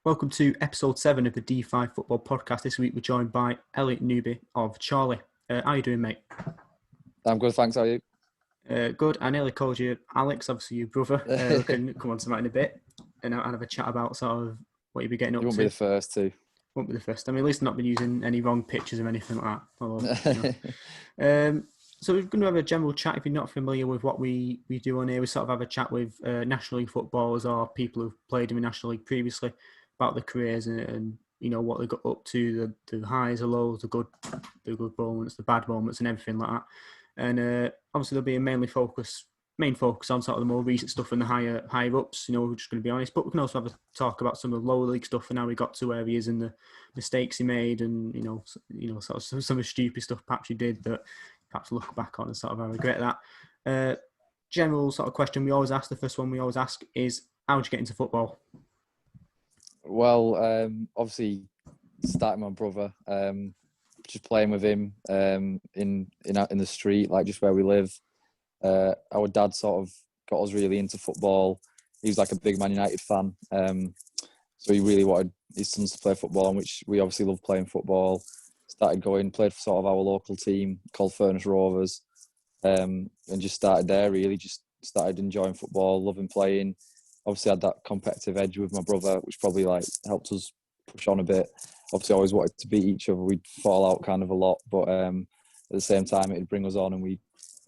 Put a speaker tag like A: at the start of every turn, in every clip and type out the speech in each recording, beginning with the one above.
A: Welcome to episode 7 of the D5 Football Podcast. This week we're joined by Elliot Newby of Chorley. How you doing, mate?
B: I'm good, thanks. How are you?
A: Good. I nearly called you Alex, obviously your brother. We can come on to that in a bit and have a chat about sort of what you'll be getting up to.
B: You won't be the first to.
A: Won't be the first. I mean, at least not been using any wrong pictures or anything like that. Although, so we're going to have a general chat. If you're not familiar with what we do on here, we sort of have a chat with National League footballers or people who've played in the National League previously about their careers and you know what they got up to, the highs, the lows, the good moments, the bad moments, and everything like that. And obviously there'll be a main focus on sort of the more recent stuff and the higher ups. You know, we're just going to be honest, but we can also have a talk about some of the lower league stuff and how he got to where he is and the mistakes he made, and you know, sort of some of the stupid stuff perhaps he did that perhaps look back on and sort of I regret that. General sort of question we always ask. The first one we always ask is, how did you get into football?
B: Well, obviously, starting my brother, just playing with him in the street, like just where we live. Our dad sort of got us really into football. He was like a big Man United fan, so he really wanted his sons to play football, which we obviously love playing football. Started going, played for sort of our local team called Furnace Rovers, and just started there. Really, just started enjoying football, loving playing. Obviously, had that competitive edge with my brother, which probably like helped us push on a bit. Obviously, always wanted to beat each other. We'd fall out kind of a lot, but at the same time, it'd bring us on, and we'd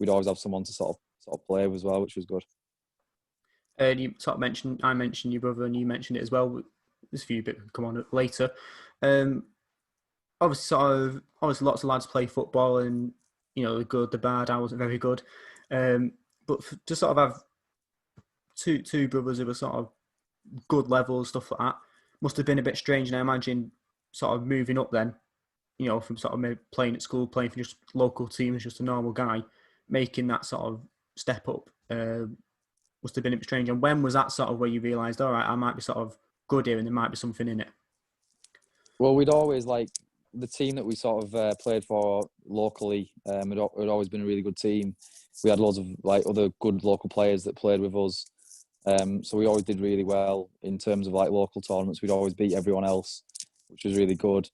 B: always have someone to sort of play with as well, which was good.
A: You sort of I mentioned your brother, and you mentioned it as well. There's a few bits come on later. Obviously, lots of lads play football, and you know the good, the bad. I wasn't very good, but to sort of have two brothers who were sort of good levels, stuff like that, must have been a bit strange. And I imagine sort of moving up then, you know, from sort of maybe playing at school, playing for just local teams, just a normal guy, making that sort of step up must have been a bit strange. And when was that sort of where you realised, all right, I might be sort of good here and there might be something in it?
B: Well, we'd always like the team that we sort of played for locally. Had always been a really good team. We had loads of like other good local players that played with us. So we always did really well in terms of like local tournaments. We'd always beat everyone else, which was really good.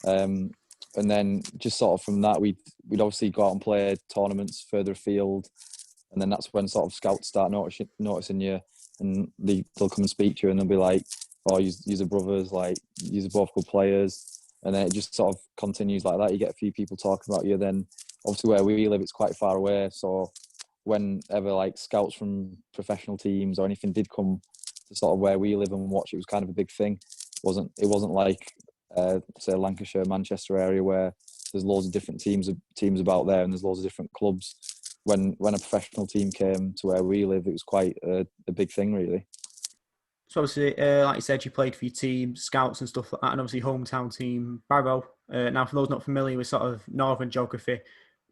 B: And then just sort of from that, we'd obviously go out and play tournaments further afield. And then that's when sort of scouts start noticing you, and they'll come and speak to you, and they'll be like, "Oh, you're brothers, like you're both good players." And then it just sort of continues like that. You get a few people talking about you. Then obviously where we live, it's quite far away, so whenever like scouts from professional teams or anything did come to sort of where we live and watch, it was kind of a big thing. It wasn't like say Lancashire, Manchester area where there's loads of different teams about there and there's loads of different clubs. When a professional team came to where we live, it was quite a big thing, really.
A: So obviously, like you said, you played for your team, scouts and stuff like that, and obviously hometown team Barrow. Now, for those not familiar with sort of northern geography,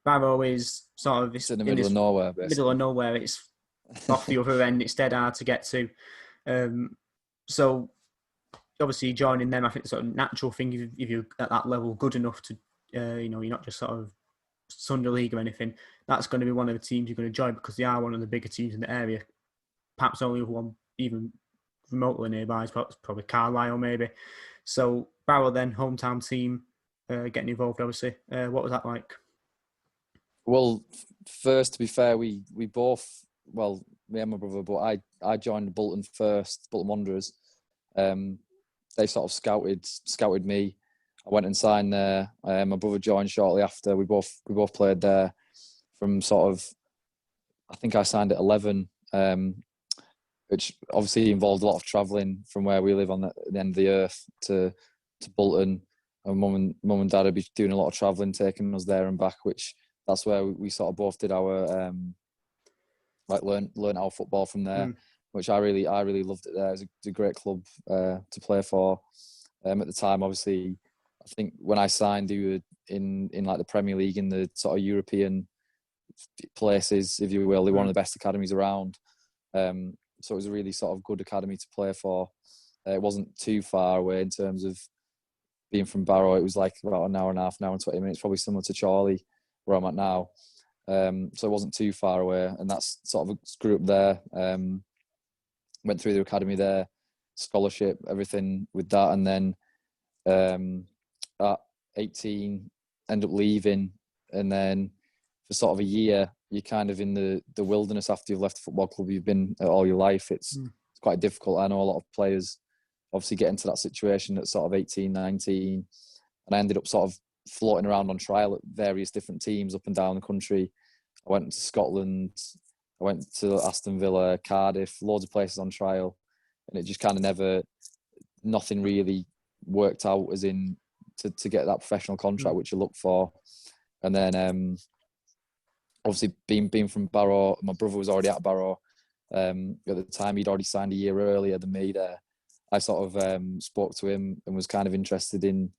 A: Barrow is sort of
B: it's in the middle of nowhere. Basically.
A: Middle of nowhere. It's off the other end. It's dead hard to get to. So obviously joining them, I think, it's sort of natural thing if you're at that level, good enough to, you know, you're not just sort of Sunday League or anything. That's going to be one of the teams you're going to join because they are one of the bigger teams in the area. Perhaps only one even remotely nearby is probably Carlisle maybe. So Barrow then, hometown team, getting involved obviously. What was that like?
B: Well, first, to be fair, we both, well, me and my brother, but I joined Bolton first, Bolton Wanderers. They sort of scouted me. I went and signed there. My brother joined shortly after. We both played there from sort of, I think I signed at 11, which obviously involved a lot of travelling from where we live on the end of the earth to Bolton. And mum and dad would be doing a lot of travelling, taking us there and back, which that's where we sort of both did our like learn our football from there, which I really loved it there. It was a great club to play for. At the time, obviously, I think when I signed, they were in like the Premier League, in the sort of European places, if you will. They were one of the best academies around. So it was a really sort of good academy to play for. It wasn't too far away in terms of being from Barrow. It was like about an hour and a half, an hour and 20 minutes, probably similar to Chorley, where I'm at now. So it wasn't too far away, and that's sort of grew up there. Went through the academy there, scholarship, everything with that. And then at 18, end up leaving. And then for sort of a year, you're kind of in the wilderness after you've left the football club you've been at all your life. It's quite difficult. I know a lot of players obviously get into that situation at sort of 18, 19. And I ended up sort of floating around on trial at various different teams up and down the country. I went to Scotland, I went to Aston Villa, Cardiff, loads of places on trial. And it just kind of nothing really worked out as in to get that professional contract, which you look for. And then obviously being from Barrow, my brother was already at Barrow. At the time, he'd already signed a year earlier than me there. I sort of spoke to him and was kind of interested in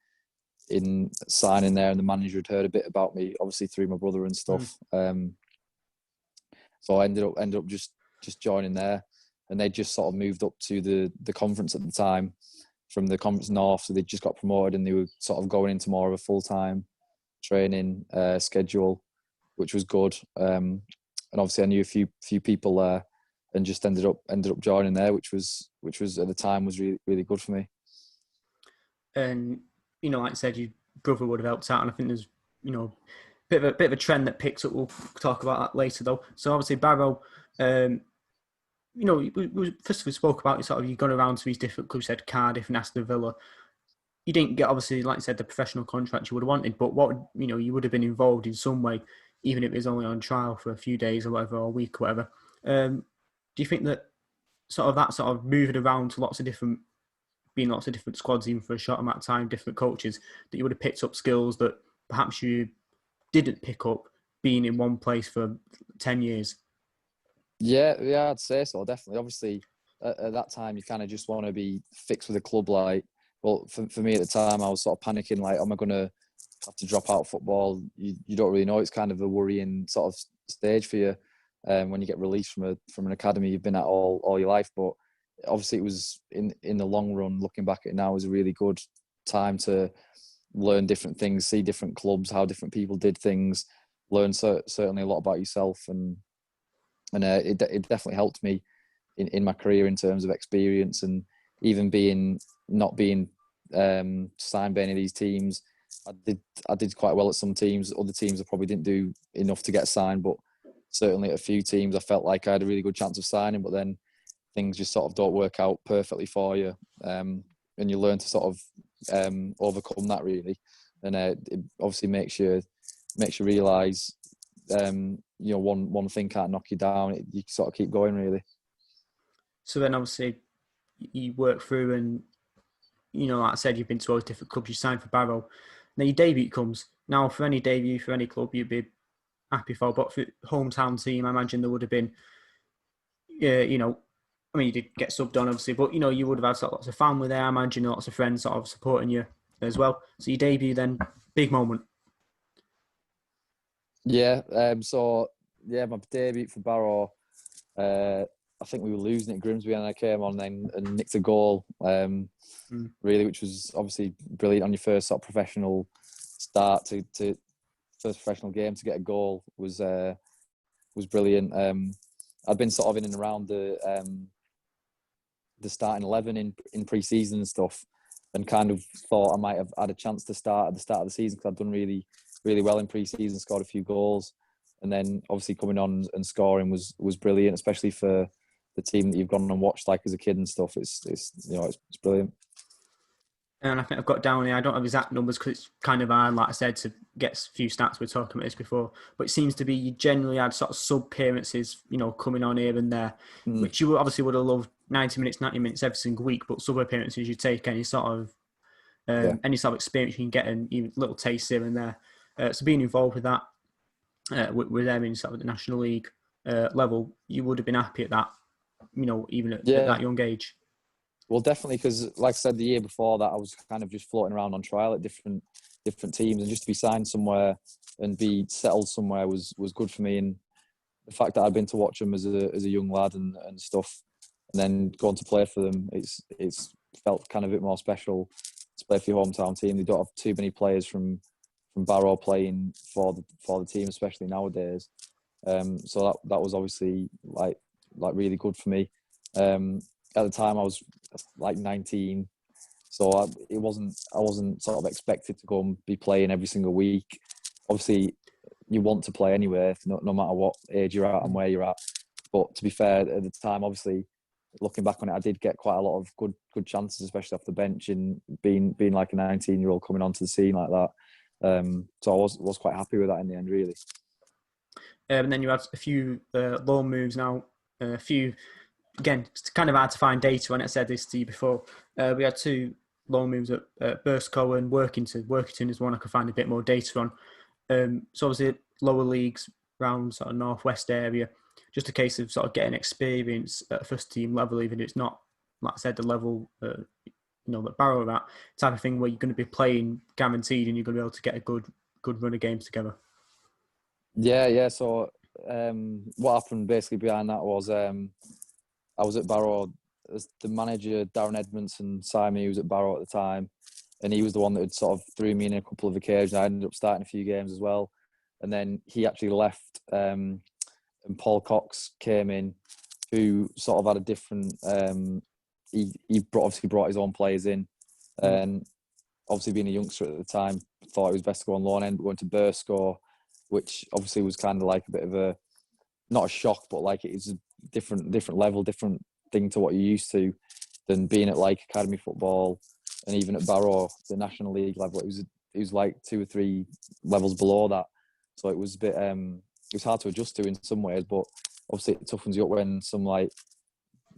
B: signing there, and the manager had heard a bit about me, obviously through my brother and stuff. So I ended up just joining there, and they just sort of moved up to the conference at the time from the Conference North, so they just got promoted and they were sort of going into more of a full-time training schedule, which was good. And obviously I knew a few people there, and just ended up joining there, which was at the time was really, really good for me.
A: And like I said, your brother would have helped out, and I think there's a bit of a trend that picks up. We'll talk about that later though. So obviously Barrow, we first of all spoke about sort of you've gone around to these different clubs, said Cardiff and Aston Villa. You didn't get, obviously, like I said, the professional contract you would have wanted, but you would have been involved in some way, even if it was only on trial for a few days or whatever, or a week or whatever. Do you think that sort of moving around to lots of different squads, even for a short amount of time, different coaches, that you would have picked up skills that perhaps you didn't pick up being in one place for 10 years?
B: Yeah, I'd say so, definitely. Obviously, at that time, you kind of just want to be fixed with a club. Like, well, for me at the time, I was sort of panicking, like, am I going to have to drop out football? You don't really know. It's kind of a worrying sort of stage for you when you get released from an academy you've been at all your life. But obviously, it was in the long run, looking back at it now, was a really good time to learn different things, see different clubs, how different people did things, learn certainly a lot about yourself, and it definitely helped me in my career in terms of experience, and even not being signed by any of these teams. I did quite well at some teams. Other teams I probably didn't do enough to get signed, but certainly at a few teams I felt like I had a really good chance of signing, but then things just sort of don't work out perfectly for you, and you learn to sort of overcome that, really. And it obviously makes you realise one thing can't knock you down. You sort of keep going, really. So
A: then obviously you work through, and like I said, you've been to all those different clubs. You signed for Barrow. Now your debut comes. Now, for any debut for any club, you'd be happy for. But for hometown team, I imagine there would have been, I mean, you did get subbed on, obviously, but you would have had lots of family there. I imagine lots of friends sort of supporting you as well. So your debut, then, big moment.
B: Yeah. So my debut for Barrow. I think we were losing at Grimsby, and I came on and nicked a goal. Really, which was obviously brilliant on your first sort of professional start to first professional game. To get a goal was brilliant. I'd been sort of in and around the starting 11 in pre-season and stuff, and kind of thought I might have had a chance to start at the start of the season because I'd done really, really well in pre-season, scored a few goals, and then obviously coming on and scoring was brilliant, especially for the team that you've gone and watched like as a kid and stuff. It's brilliant.
A: And I think I've got down here, I don't have exact numbers because it's kind of hard, like I said, to get a few stats. We're talking about this before, but it seems to be you generally had sort of sub-appearances, coming on here and there, which you obviously would have loved 90 minutes every single week, but sub-appearances, you take any sort of experience you can get, and even little taste here and there. So being involved with that, with them in sort of the National League level, you would have been happy at that, even at that young age.
B: Well, definitely, because like I said, the year before that, I was kind of just floating around on trial at different teams, and just to be signed somewhere and be settled somewhere was good for me. And the fact that I'd been to watch them as a young lad and stuff, and then going to play for them, it's felt kind of a bit more special to play for your hometown team. They don't have too many players from Barrow playing for the team, especially nowadays. So that was obviously like really good for me. At the time, I was like 19. So I wasn't sort of expected to go and be playing every single week. Obviously, you want to play anyway, no matter what age you're at and where you're at. But to be fair, at the time, obviously, looking back on it, I did get quite a lot of good chances, especially off the bench, and being like a 19-year-old coming onto the scene like that. So I was quite happy with that in the end, really.
A: And then you had a few loan moves now. A few, again, it's kind of hard to find data on it. I said this to you before. We had 2 loan moves at Burscough and Workington. Workington is one I could find a bit more data on. So obviously lower leagues around sort of northwest area, just a case of sort of getting experience at first team level, even if it's not, like I said, the level that Barrow are at, type of thing where you're going to be playing guaranteed and you're going to be able to get a good run of games together.
B: Yeah. So what happened basically behind that was I was at Barrow as the manager. Darren Edmondson signed me. He was at Barrow at the time, and he was the one that had sort of threw me in a couple of occasions. I ended up starting a few games as well, and then he actually left, and Paul Cox came in, who sort of had a different. He obviously brought his own players in, and obviously being a youngster at the time, thought it was best to go on loan. Ended up going to Burscough, which obviously was kind of like a bit of a, not a shock, but like it's a different level, different thing to what you're used to than being at like academy football, and even at Barrow, the National League level. It was like 2 or 3 levels below that, so it was a bit it was hard to adjust to in some ways, but obviously it toughens you up when some like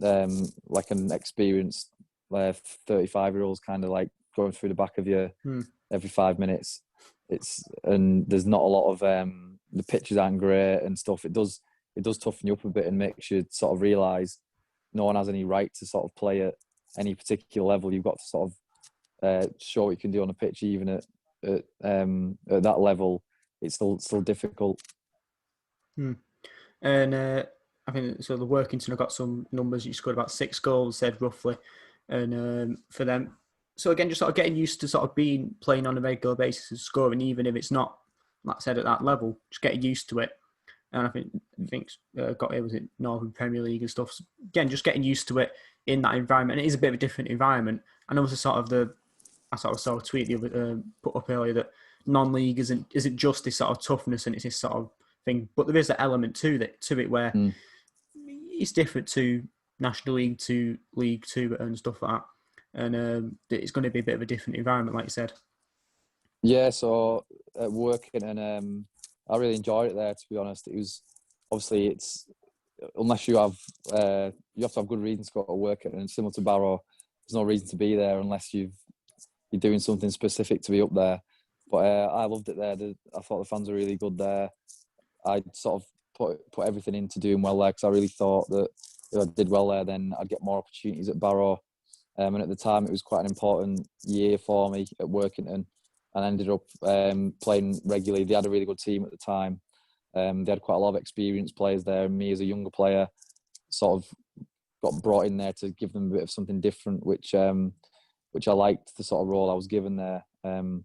B: an experienced 35-year-old's kind of like going through the back of you every 5 minutes. And there's not a lot of the pitches aren't great and stuff. It does toughen you up a bit and makes you sort of realise no one has any right to sort of play at any particular level. You've got to sort of show what you can do on a pitch, even at that level. It's still difficult.
A: And I think so. The Workington have got some numbers. You scored about 6 goals, said roughly, and for them. So again, just sort of getting used to sort of playing on a regular basis and scoring, even if it's not, like I said, at that level. Just getting used to it. And I think got it was it Northern Premier League and stuff. So again, just getting used to it in that environment. And it is a bit of a different environment. I know it's I sort of saw a tweet the other put up earlier that non-league isn't just this sort of toughness and it's this sort of thing, but there is an element to it where it's different to National League to League Two and stuff like that. And it's going to be a bit of a different environment, like you said.
B: Yeah, so working and I really enjoyed it there. To be honest, it was obviously it's unless you have to have good reasons to go to work, and similar to Barrow, there's no reason to be there unless you're doing something specific to be up there. But I loved it there. I thought the fans were really good there. I sort of put everything into doing well there because I really thought that if I did well there, then I'd get more opportunities at Barrow. And at the time, it was quite an important year for me at Workington, and I ended up playing regularly. They had a really good team at the time. They had quite a lot of experienced players there, and me as a younger player sort of got brought in there to give them a bit of something different, which I liked the sort of role I was given there. And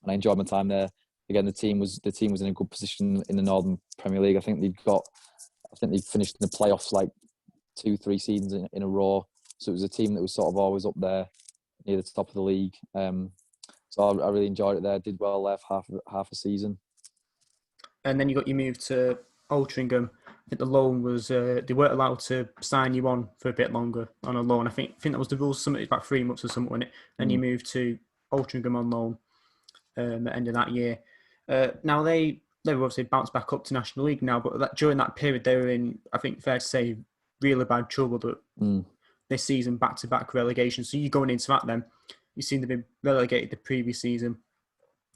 B: I enjoyed my time there. Again, the team was in a good position in the Northern Premier League. I think they finished in the playoffs like 2-3 seasons in a row. So it was a team that was sort of always up there near the top of the league. So I really enjoyed it there. Did well there for half a season.
A: And then you got your move to Altrincham. I think the loan was they weren't allowed to sign you on for a bit longer on a loan. I think that was the rules. Something about 3 months or something, wasn't it? Then you moved to Altrincham on loan at the end of that year. Now they were obviously bounced back up to National League now, but during that period they were in, I think fair to say, really bad trouble that this season back-to-back relegation. So you're going into that then. You've seen they've been relegated the previous season,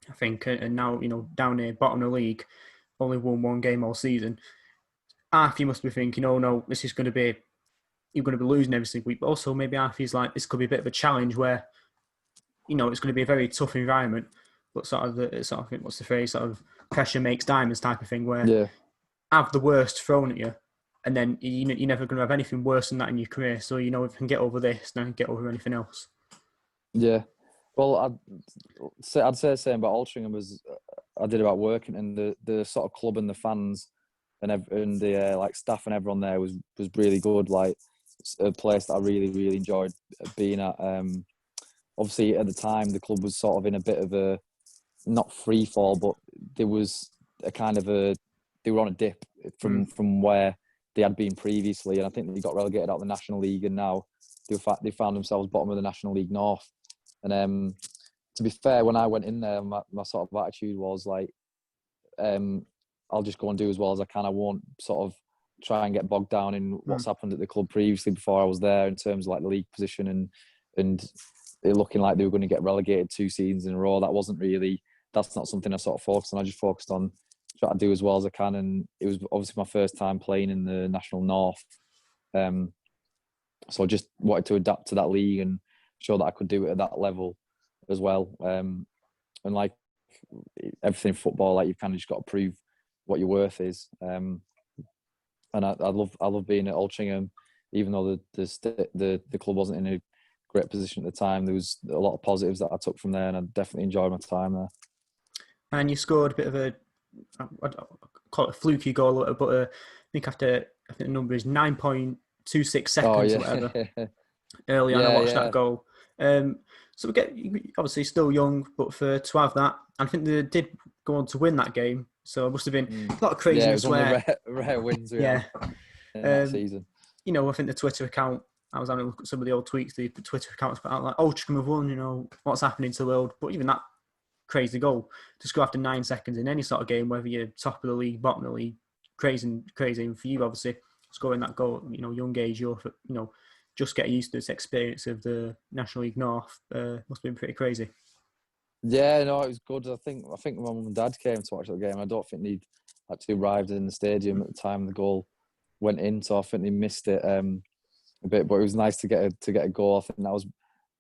A: I think, and now, down near bottom of the league, only won 1 game all season. Half you must be thinking, oh no, this is going to be, you're going to be losing every single week. But also maybe half is like, this could be a bit of a challenge where, it's going to be a very tough environment, but what's the phrase, sort of pressure makes diamonds type of thing, where have the worst thrown at you, and then you're never going to have anything worse than that in your career. So, if you can get over this, then get over anything else.
B: Yeah. Well, I'd say the same about Altrincham as I did about Working, and the sort of club and the fans and the like staff and everyone there was really good. Like a place that I really enjoyed being at. Obviously, at the time, the club was sort of in a bit of a, not free fall, but there was a kind of they were on a dip from where they had been previously, and I think they got relegated out of the National League, and now they found themselves bottom of the National League North. And to be fair, when I went in there, my sort of attitude was like, I'll just go and do as well as I can. I won't sort of try and get bogged down in what's happened at the club previously before I was there in terms of like the league position and it looking like they were going to get relegated 2 seasons in a row. That's not something I sort of focused on. I just focused on trying to do as well as I can. And it was obviously my first time playing in the National North. So I just wanted to adapt to that league and show that I could do it at that level as well. And like everything in football, like you've kind of just got to prove what your worth is. And I love being at Altrincham, even though the club wasn't in a great position at the time. There was a lot of positives that I took from there, and I definitely enjoyed my time there. And
A: you scored a bit of I'd call it a fluky goal, but I think the number is 9.26 seconds or whatever. Early on, I watched that goal. So we get obviously still young, but to have that, I think they did go on to win that game. So it must have been a lot of craziness.
B: Yeah, it was one of the rare wins we had in that season.
A: You know, I think the Twitter account, I was having a look at some of the old tweets the Twitter accounts put out, like, Altrincham have won, you know, what's happening to the world. But even that crazy goal to score after 9 seconds in any sort of game, whether you're top of the league, bottom of the league, crazy. And for you, obviously, scoring that goal, you know, young age, just get used to this experience of the National League North. Must have been pretty crazy.
B: Yeah, no, it was good. I think my mum and dad came to watch that game. I don't think they'd actually arrived in the stadium at the time the goal went in, so I think they missed it a bit. But it was nice to get a goal. I think that was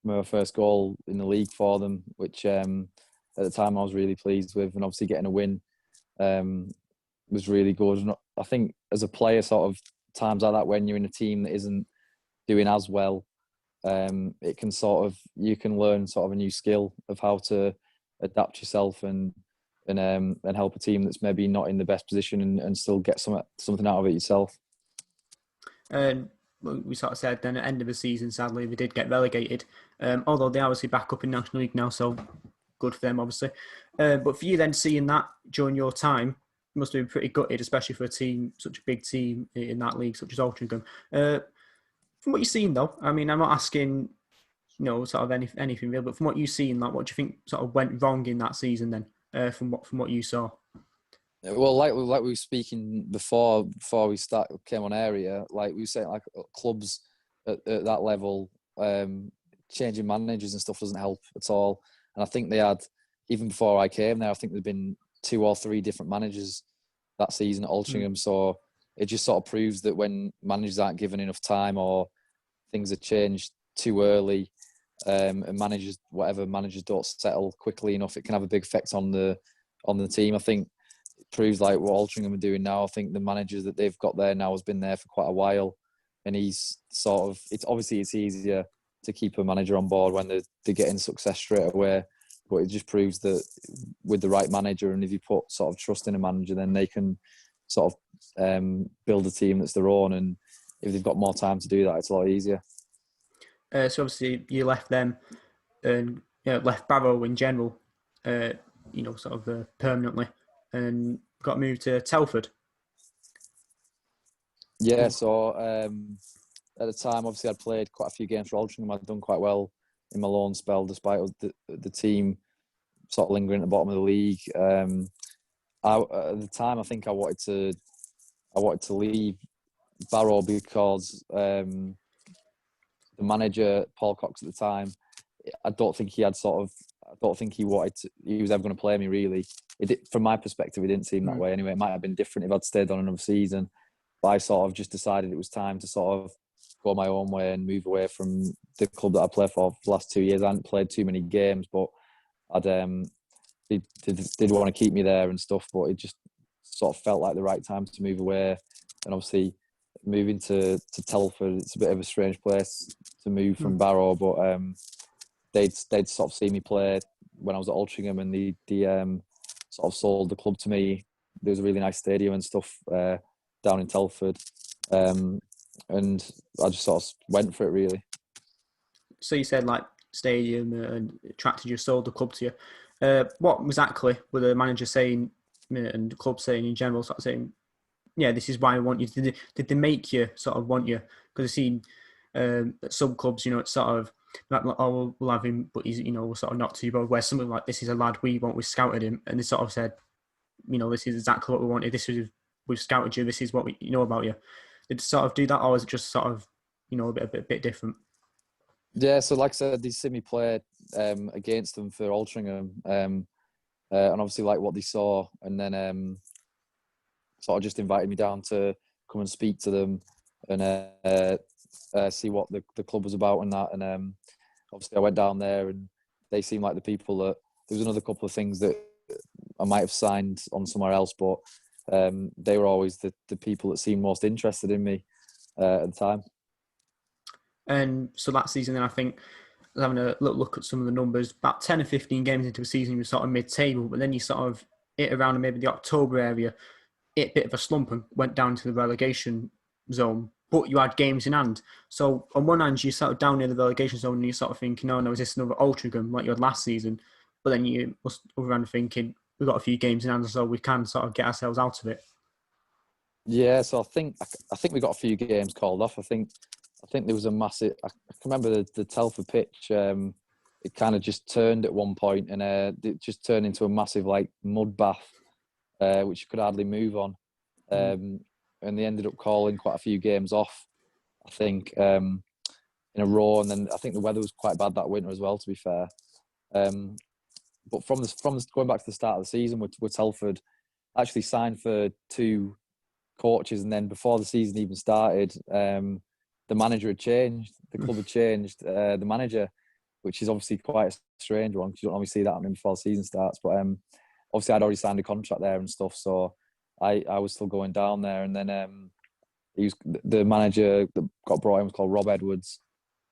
B: my first goal in the league for them, which at the time I was really pleased with. And obviously getting a win was really good. And I think as a player, sort of times like that, when you're in a team that isn't doing as well, it can you can learn sort of a new skill of how to adapt yourself and help a team that's maybe not in the best position and still get something out of it yourself.
A: And we sort of said then at the end of the season, sadly, they did get relegated. Although they're obviously back up in National League now, so good for them, obviously. But for you then, seeing that during your time, must have been pretty gutted, especially for a team, such a big team in that league, such as Altrincham. From what you've seen, though, I mean, I'm not asking, sort of anything real, but from what you've seen, like, what do you think sort of went wrong in that season then, from what you saw?
B: Well, like we were speaking before we came on area, like we were saying, like clubs at that level, changing managers and stuff doesn't help at all. And I think they had, even before I came there, I think there'd been 2 or 3 different managers that season at Altrincham. So it just sort of proves that when managers aren't given enough time or things are changed too early, and managers don't settle quickly enough, it can have a big effect on the team. I think it proves like what Altrincham are doing now. I think the manager that they've got there now has been there for quite a while, and he's sort of, it's easier to keep a manager on board when they're getting success straight away. But it just proves that with the right manager, and if you put sort of trust in a manager, then they can sort of build a team that's their own. And if they've got more time to do that, it's a lot easier.
A: So obviously you left them and left Barrow in general, permanently, and got moved to Telford.
B: Yeah, so at the time, obviously, I'd played quite a few games for Altrincham. I'd done quite well in my loan spell, despite the team sort of lingering at the bottom of the league. At the time, I think I wanted to leave Barrow because the manager, Paul Cox, at the time, I don't think he was ever going to play me, really. From my perspective, it didn't seem that way anyway. It might have been different if I'd stayed on another season. But I sort of just decided it was time to sort of go my own way and move away from the club that I played for the last 2 years. I hadn't played too many games, but they did want to keep me there and stuff, but it just sort of felt like the right time to move away. And obviously, moving to Telford, it's a bit of a strange place to move from Barrow, but they'd sort of seen me play when I was at Altrincham, and they sort of sold the club to me. There was a really nice stadium and stuff down in Telford. and I just sort of went for it really.
A: So you said like stadium and attracted you, sold the club to you. What exactly were the manager saying and the club saying in general, sort of saying, yeah, this is why I want you? Did they make you sort of want you? Because I've seen at some clubs, it's sort of like, oh, we'll have him, but he's, we're sort of not too bothered. Where something like, this is a lad we want, we scouted him, and they sort of said, this is exactly what we wanted. We've scouted you. This is what we know about you. Did they sort of do that, or is it just sort of, a bit different?
B: Yeah, so like I said, they see me play against them for Altrincham, and obviously like what they saw, and then sort of just invited me down to come and speak to them and see what the club was about and that. And obviously I went down there and they seemed like the people that, there was another couple of things that I might have signed on somewhere else, but they were always the people that seemed most interested in me at the time.
A: And so that season, then I think, I was having a little look at some of the numbers, about 10 or 15 games into a season, you were sort of mid-table, but then you sort of hit around maybe the October area, hit a bit of a slump and went down to the relegation zone, but you had games in hand. So on one hand, you're sort of down near the relegation zone and you're sort of thinking, oh no, is this another Altrincham like you had last season? But then you must around thinking, we've got a fean games in hand, so we can sort of get ourselves out of it.
B: Yeah, so I think we got a few games called off. I think there was a massive. I can remember the Telford pitch. It kind of just turned at one point, and it just turned into a massive like mud bath, which you could hardly move on. And they ended up calling quite a few games off, I think, in a row. And then I think the weather was quite bad that winter as well, to be fair. But from going back to the start of the season with Telford, I actually signed for 2 coaches, and then before the season even started, the manager had changed. The club had changed the manager, which is obviously quite a strange one because you don't always see that happening before the season starts. But obviously, I'd already signed a contract there and stuff, so I was still going down there. And then the manager that got brought in was called Rob Edwards,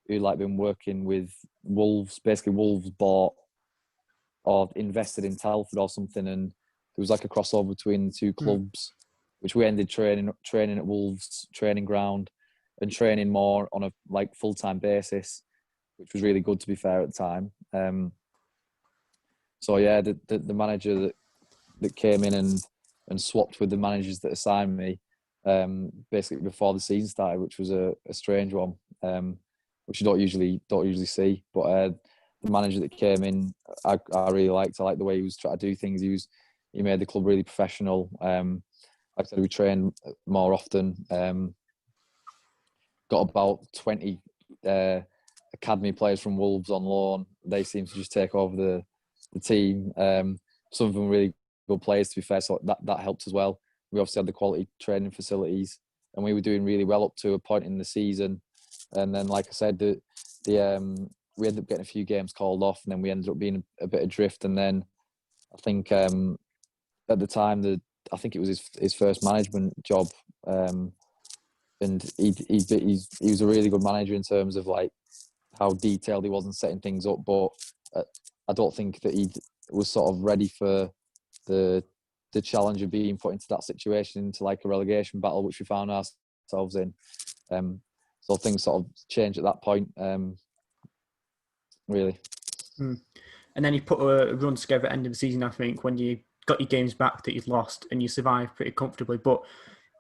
B: who like been working with Wolves. Basically, Wolves bought or invested in Telford or something, and there was like a crossover between the 2 clubs, which we ended training at Wolves training ground and training more on a like full-time basis, which was really good, to be fair, at the time. So yeah, the manager that came in and swapped with the managers that assigned me basically before the season started, which was a strange one, which you don't usually see. But the manager that came in, I really liked. I liked the way he was trying to do things. He made the club really professional. Like I said, we trained more often. Got about 20 academy players from Wolves on loan. They seem to just take over the team. Some of them really good players, to be fair, so that helped as well. We obviously had the quality training facilities, and we were doing really well up to a point in the season. And then, like I said, we ended up getting a few games called off, and then we ended up being a bit adrift. And then I think at the time, I think it was his first management job, and he was a really good manager in terms of like how detailed he was in setting things up. But I don't think that he was sort of ready for the challenge of being put into that situation, into like a relegation battle, which we found ourselves in. So things sort of changed at that point, really.
A: And then you put a run together at the end of the season, I think, when you got your games back that you'd lost and you survived pretty comfortably. But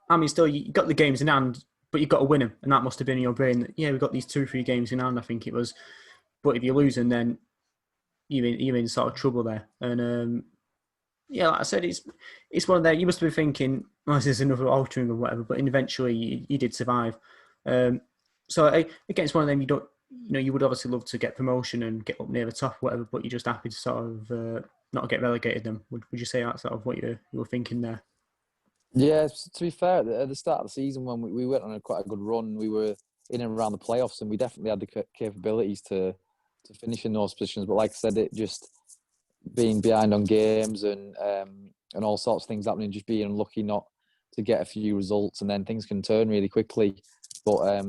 A: I mean, still, you got the games in hand, but you've got to win them. And that must have been in your brain that, yeah, we've got these 2-3 games in hand, I think it was. But if you're losing, then you're in sort of trouble there. And yeah, like I said, it's one of there. You must be thinking, oh, this is another altering or whatever. But eventually, you did survive. So again, it's one of them. You would obviously love to get promotion and get up near the top, or whatever. But you're just happy to sort of not get relegated. Then would you say that's sort of what you were thinking there?
B: Yeah, to be fair, at the start of the season when we went on quite a good run, we were in and around the playoffs, and we definitely had the capabilities to finish in those positions. But like I said, it just being behind on games and all sorts of things happening, just being unlucky not to get a few results, and then things can turn really quickly. But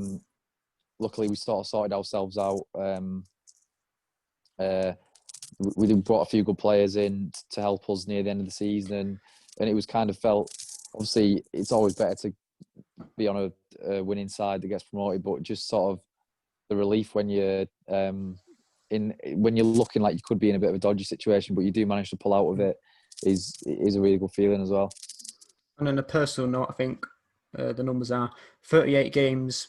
B: luckily, we sort of sorted ourselves out. We brought a few good players in to help us near the end of the season, and it was kind of felt, obviously, it's always better to be on a winning side that gets promoted, but just sort of the relief when you're when you're looking like you could be in a bit of a dodgy situation, but you do manage to pull out of it, is a really good feeling as well.
A: And on a personal note, I think the numbers are 38 games,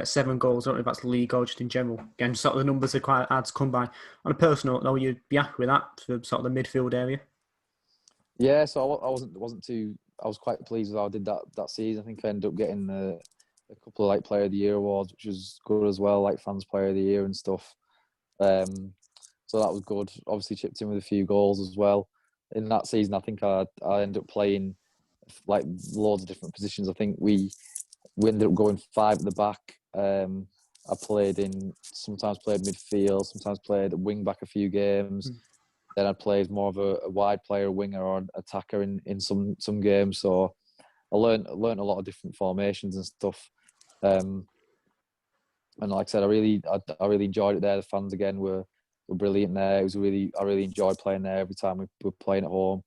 A: 7 goals. I don't know if that's the league or just in general. Again, sort of the numbers are quite hard to come by. On a personal note, though, you'd be happy with that for sort of the midfield area?
B: Yeah, so I wasn't too. I was quite pleased with how I did that season. I think I ended up getting a couple of like Player of the Year awards, which was good as well, like Fans Player of the Year and stuff. So that was good. Obviously chipped in with a few goals as well. In that season, I think I ended up playing like loads of different positions. I think we ended up going 5 at the back. I sometimes played midfield, sometimes played wing back a few games. Then I played more of a wide player, a winger or an attacker in some games. So I learned a lot of different formations and stuff. And like I said, I really enjoyed it there. The fans again were brilliant there. I really enjoyed playing there every time we were playing at home.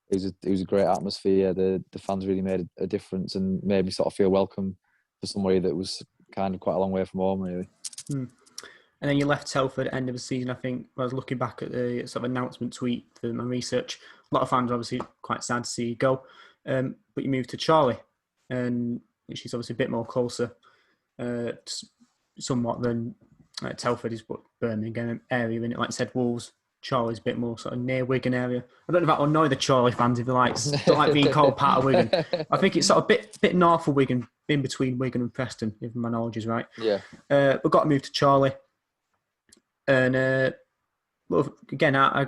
B: It was a great atmosphere. The fans really made a difference and made me sort of feel welcome for somebody that was kind of quite a long way from home, really.
A: And then you left Telford at the end of the season. I think I was looking back at the sort of announcement tweet for my research. A lot of fans were obviously quite sad to see you go. But you moved to Chorley, and which is obviously a bit more closer, somewhat than Telford is, but Birmingham area. And like I said, Wolves, Chorley's a bit more sort of near Wigan area. I don't know if that will annoy the Chorley fans if they don't like being called part of Wigan. I think it's sort of a bit north of Wigan, in between Wigan and Preston, if my knowledge is right.
B: Yeah.
A: But got to move to Chorley. And well, again, I've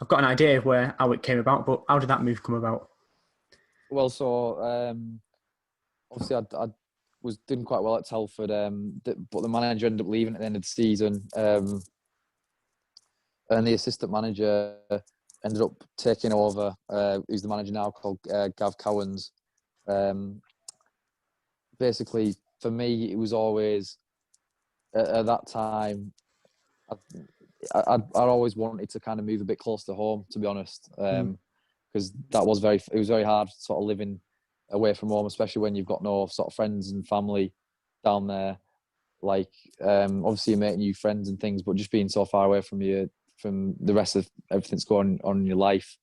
A: got an idea of how it came about, but how did that move come about?
B: Well, so obviously I was doing quite well at Telford, but the manager ended up leaving at the end of the season, and the assistant manager ended up taking over. Who's the manager now, called Gav Cowans. Basically, for me, it was always at that time. I'd always wanted to kind of move a bit close to home, to be honest, because it was very hard sort of living away from home, especially when you've got no sort of friends and family down there. Like, obviously you're making new friends and things, but just being so far away from the rest of everything that's going on in your life,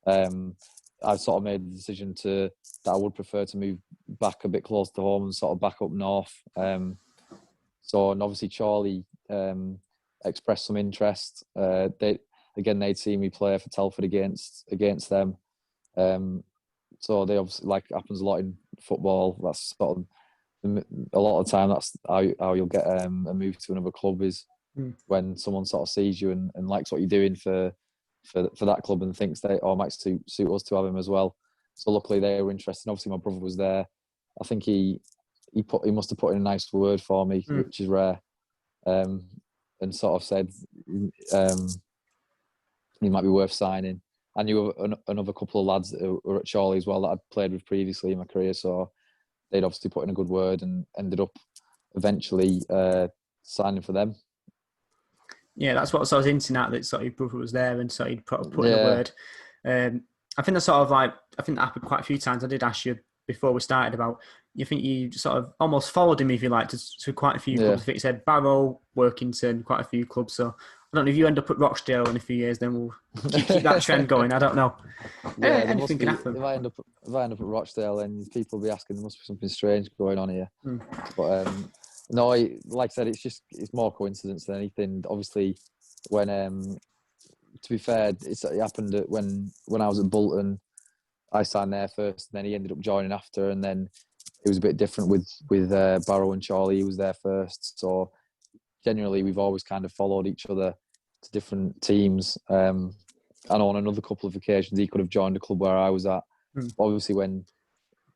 B: I sort of made the decision that I would prefer to move back a bit close to home and sort of back up north. And obviously Chorley expressed some interest. They'd seen me play for Telford against them. So they obviously, like happens a lot in football, that's sort of a lot of the time that's how you'll get a move to another club is when someone sort of sees you and likes what you're doing for that club and thinks they might suit us to have him as well. So luckily they were interested. Obviously my brother was there. I think he must have put in a nice word for me, which is rare, and sort of said he might be worth signing. I knew another couple of lads that were at Chorley as well that I'd played with previously in my career, so they'd obviously put in a good word and ended up eventually signing for them.
A: Yeah, that's what I was hinting at, that sort of your brother was there and sort of he'd put in a word. I think that's sort of like, I think that happened quite a few times. I did ask you before we started about, you think you sort of almost followed him, if you like, to quite a few clubs. I think you said Barrow, Workington, quite a few clubs. So I don't know if you end up at Rochdale in a few years, then we'll keep that trend going. I don't know.
B: Yeah,
A: anything can happen.
B: If I end up at Rochdale, then people will be asking, there must be something strange going on here. But no, like I said, it's more coincidence than anything. Obviously, when to be fair, it happened when I was at Bolton, I signed there first, and then he ended up joining after, and then it was a bit different with Barrow and Chorley. He was there first, so generally we've always kind of followed each other to different teams. And on another couple of occasions, he could have joined the club where I was at. Obviously, when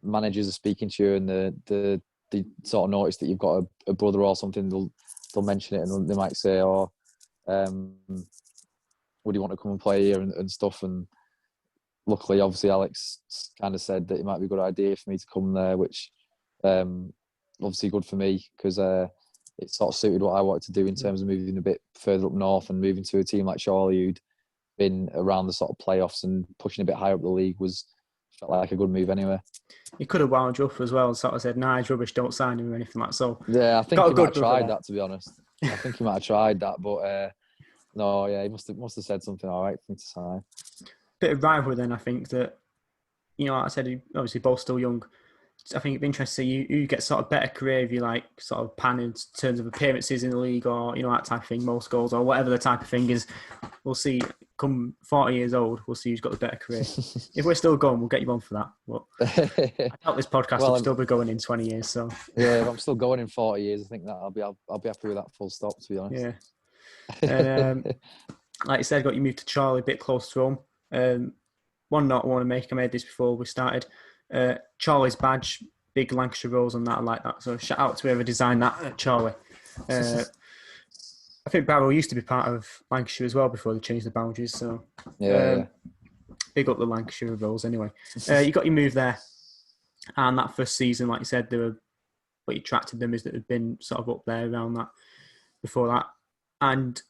B: managers are speaking to you and they sort of notice that you've got a brother or something, they'll mention it and they might say, "Oh, would you want to come and play here?" and stuff. And luckily, obviously, Alex kind of said that it might be a good idea for me to come there, which obviously good for me because it sort of suited what I wanted to do in terms of moving a bit further up north and moving to a team like Chorley, who'd been around the sort of playoffs and pushing a bit higher up the league, was felt like a good move anyway.
A: He could have wound you up as well and sort of said, nah, he's rubbish, don't sign him or anything like that. So
B: Yeah, I think
A: got
B: he
A: a
B: might
A: good
B: have tried that, to be honest. I think he might have tried that, but no, yeah, he must have said something all right for me to sign.
A: Bit of rivalry then, I think, that, like I said, obviously both still young. I think it'd be interesting to see who gets sort of better career if you like sort of pan in terms of appearances in the league or, that type of thing, most goals or whatever the type of thing is. We'll see. Come 40 years old, we'll see who's got the better career. If we're still going, we'll get you on for that. But I doubt this podcast will still be going in 20 years. So
B: yeah, if I'm still going in 40 years, I think that I'll be happy with that full stop, to be honest.
A: Yeah. And like you said, got you moved to Chorley, a bit close to home. One note I want to make, I made this before we started. Chorley's badge, big Lancashire rose on that, I like that. So shout out to whoever designed that at Chorley. I think Barrow used to be part of Lancashire as well before they changed the boundaries. So
B: yeah.
A: Big up the Lancashire Rebels anyway. You got your move there. And that first season, like you said, what attracted them is that they've been sort of up there around that before that. And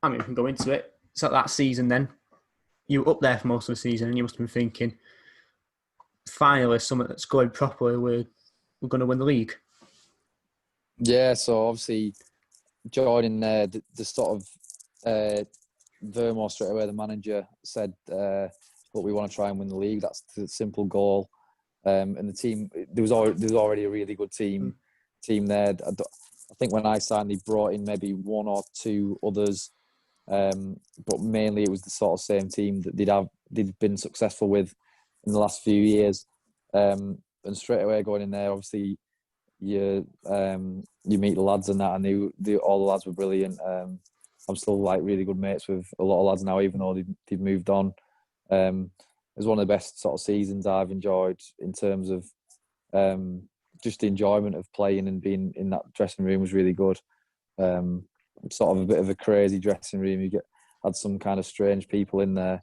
A: I mean, we can go into it. So that season then, you were up there for most of the season and you must have been thinking, finally, something that's going properly, we're going to win the league.
B: Yeah, so obviously joining there, the sort of Vermore straight away, the manager said, look, we want to try and win the league. That's the simple goal. And the team, there was already a really good team there. I think when I signed, they brought in maybe one or two others, but mainly it was the sort of same team that they'd been successful with in the last few years. And straight away going in there, obviously you meet the lads and that, and all the lads were brilliant. I'm still like really good mates with a lot of lads now, even though they've moved on. It was one of the best sort of seasons I've enjoyed in terms of just the enjoyment of playing and being in that dressing room was really good. Sort of a bit of a crazy dressing room. You had some kind of strange people in there,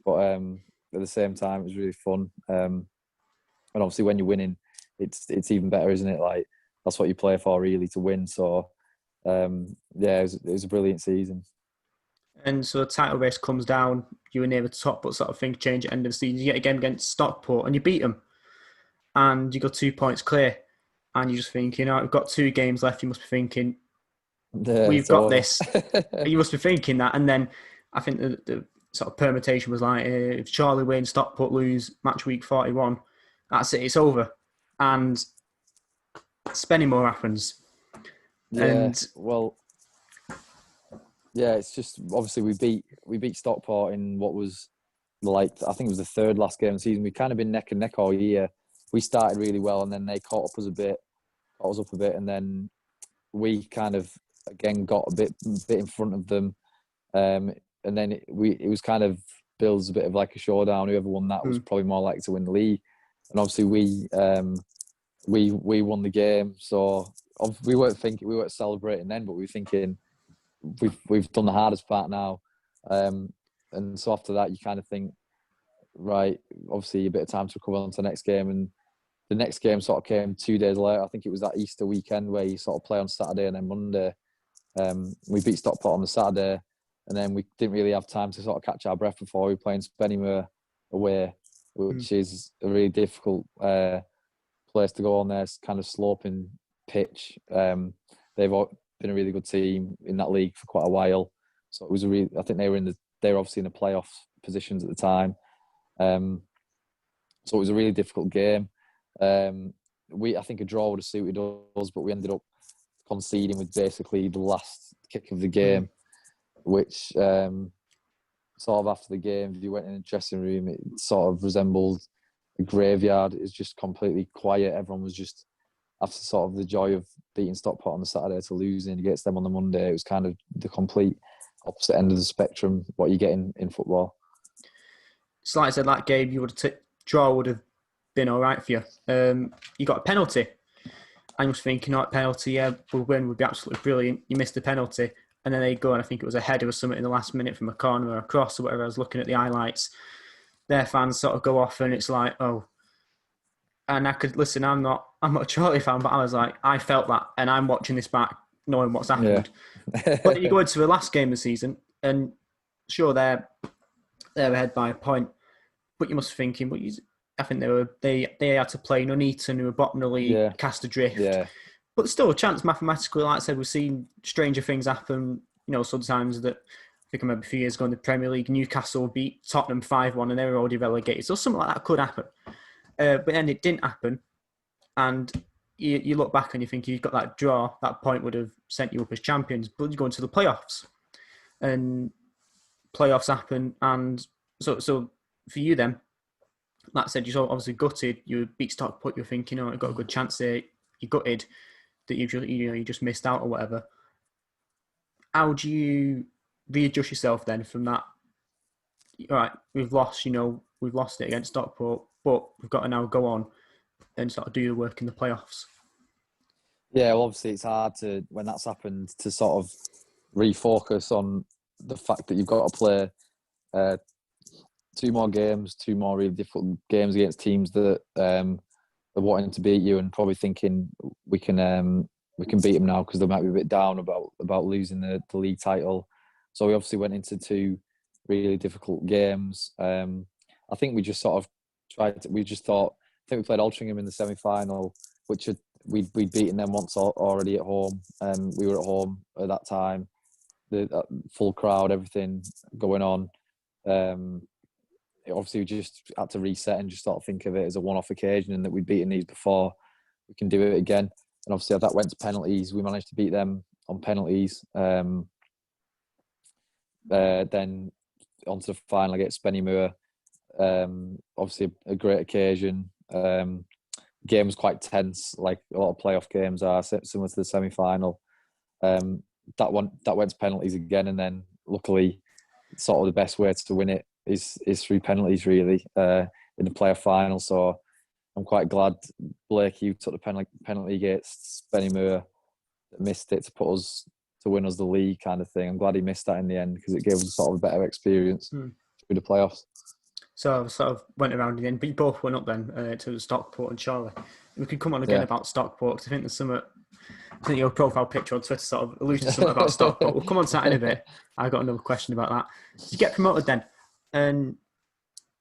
B: but at the same time, it was really fun. And obviously, when you're winning, it's even better, isn't it? Like that's what you play for, really, to win. So yeah, it was a brilliant season.
A: And so the title race comes down, you were near the top, but sort of things change at the end of the season. You get a game against Stockport and you beat them. And you got 2 points clear. And you just think, we've got 2 games left. You must be thinking, we've got this. You must be thinking that. And then I think the sort of permutation was like, if Chorley win, Stockport lose, match week 41, that's it, it's over. And Spennymoor happens.
B: Yeah,
A: and
B: well... Yeah, it's just obviously we beat Stockport in what was I think it was the third last game of the season. We've kind of been neck and neck all year. We started really well, and then they caught us up a bit, and then we kind of again got a bit in front of them, and then it was kind of builds a bit of like a showdown. Whoever won that was probably more likely to win the league, and obviously we won the game. So we weren't celebrating then, but we were thinking, we've done the hardest part now, and so after that you kind of think, right, obviously a bit of time to recover on to the next game, and the next game sort of came 2 days later. I think it was that Easter weekend where you sort of play on Saturday and then Monday. We beat Stockport on the Saturday, and then we didn't really have time to sort of catch our breath before we were playing Spennymoor away, which is a really difficult place to go on there. It's kind of sloping pitch. They've been a really good team in that league for quite a while, so it was I think they were obviously in the playoff positions at the time, so it was a really difficult game. I think a draw would have suited us, but we ended up conceding with basically the last kick of the game, which sort of after the game, if you went in the dressing room, it sort of resembled a graveyard. It was just completely quiet. Everyone was just, after sort of the joy of beating Stockport on the Saturday to losing against them on the Monday, it was kind of the complete opposite end of the spectrum, what you get in football.
A: So like I said, that game, you would have draw would have been all right for you. You got a penalty. And you was thinking, penalty, yeah, we'll win, would be absolutely brilliant. You missed the penalty. And then they go, and I think it was a header or something in the last minute from a corner or a cross or whatever. I was looking at the highlights. Their fans sort of go off and it's like, oh. And I could listen, I'm not a Chorley fan, but I was like, I felt that, and I'm watching this back, knowing what's happened. Yeah. But then you go into the last game of the season, and sure, they're ahead by a point, but you must be thinking, I think they had to play Nuneaton, who were bottom of the league, cast adrift.
B: Yeah.
A: But still a chance mathematically. Like I said, we've seen stranger things happen. Sometimes that I think I remember a few years ago in the Premier League, Newcastle beat Tottenham 5-1 and they were already relegated. So something like that could happen. But then it didn't happen. And you look back and you think you've got that draw, that point would have sent you up as champions. But you go into the playoffs. And playoffs happen. And so for you then, like I said, you're obviously gutted. You beat Stockport, you're thinking, I've got a good chance there. You're gutted that you just missed out or whatever. How do you readjust yourself then from that? All right, we've lost it against Stockport, but we've got to now go on and sort of do the work in the playoffs.
B: Yeah, well, obviously it's hard to, when that's happened, to sort of refocus on the fact that you've got to play 2 more games, 2 more really difficult games against teams that are wanting to beat you and probably thinking we can beat them now because they might be a bit down about losing the league title. So we obviously went into 2 really difficult games. I think we just sort of we played Altrincham in the semi-final, which we'd beaten them once already at home. We were at home at that time, the full crowd, everything going on. Obviously we just had to reset and just sort of think of it as a one-off occasion and that we'd beaten these before, we can do it again. And obviously that went to penalties. We managed to beat them on penalties. Then onto the final against Spennymoor. Obviously a great occasion. Game was quite tense, like a lot of playoff games are, similar to the semi-final. That went to penalties again, and then luckily, sort of the best way to win it is through penalties, really, in the playoff final. So I'm quite glad Blake, you took the penalty against Spennymoor, missed it to win us the league, kind of thing. I'm glad he missed that in the end because it gave us sort of a better experience through the playoffs.
A: So I sort of went around in the end, but you both went up then to Stockport and Chorley. We could come on again about Stockport because I think there's some. I think your profile picture on Twitter sort of alludes to something about Stockport. We'll come on to that in a bit. I got another question about that. You get promoted then, and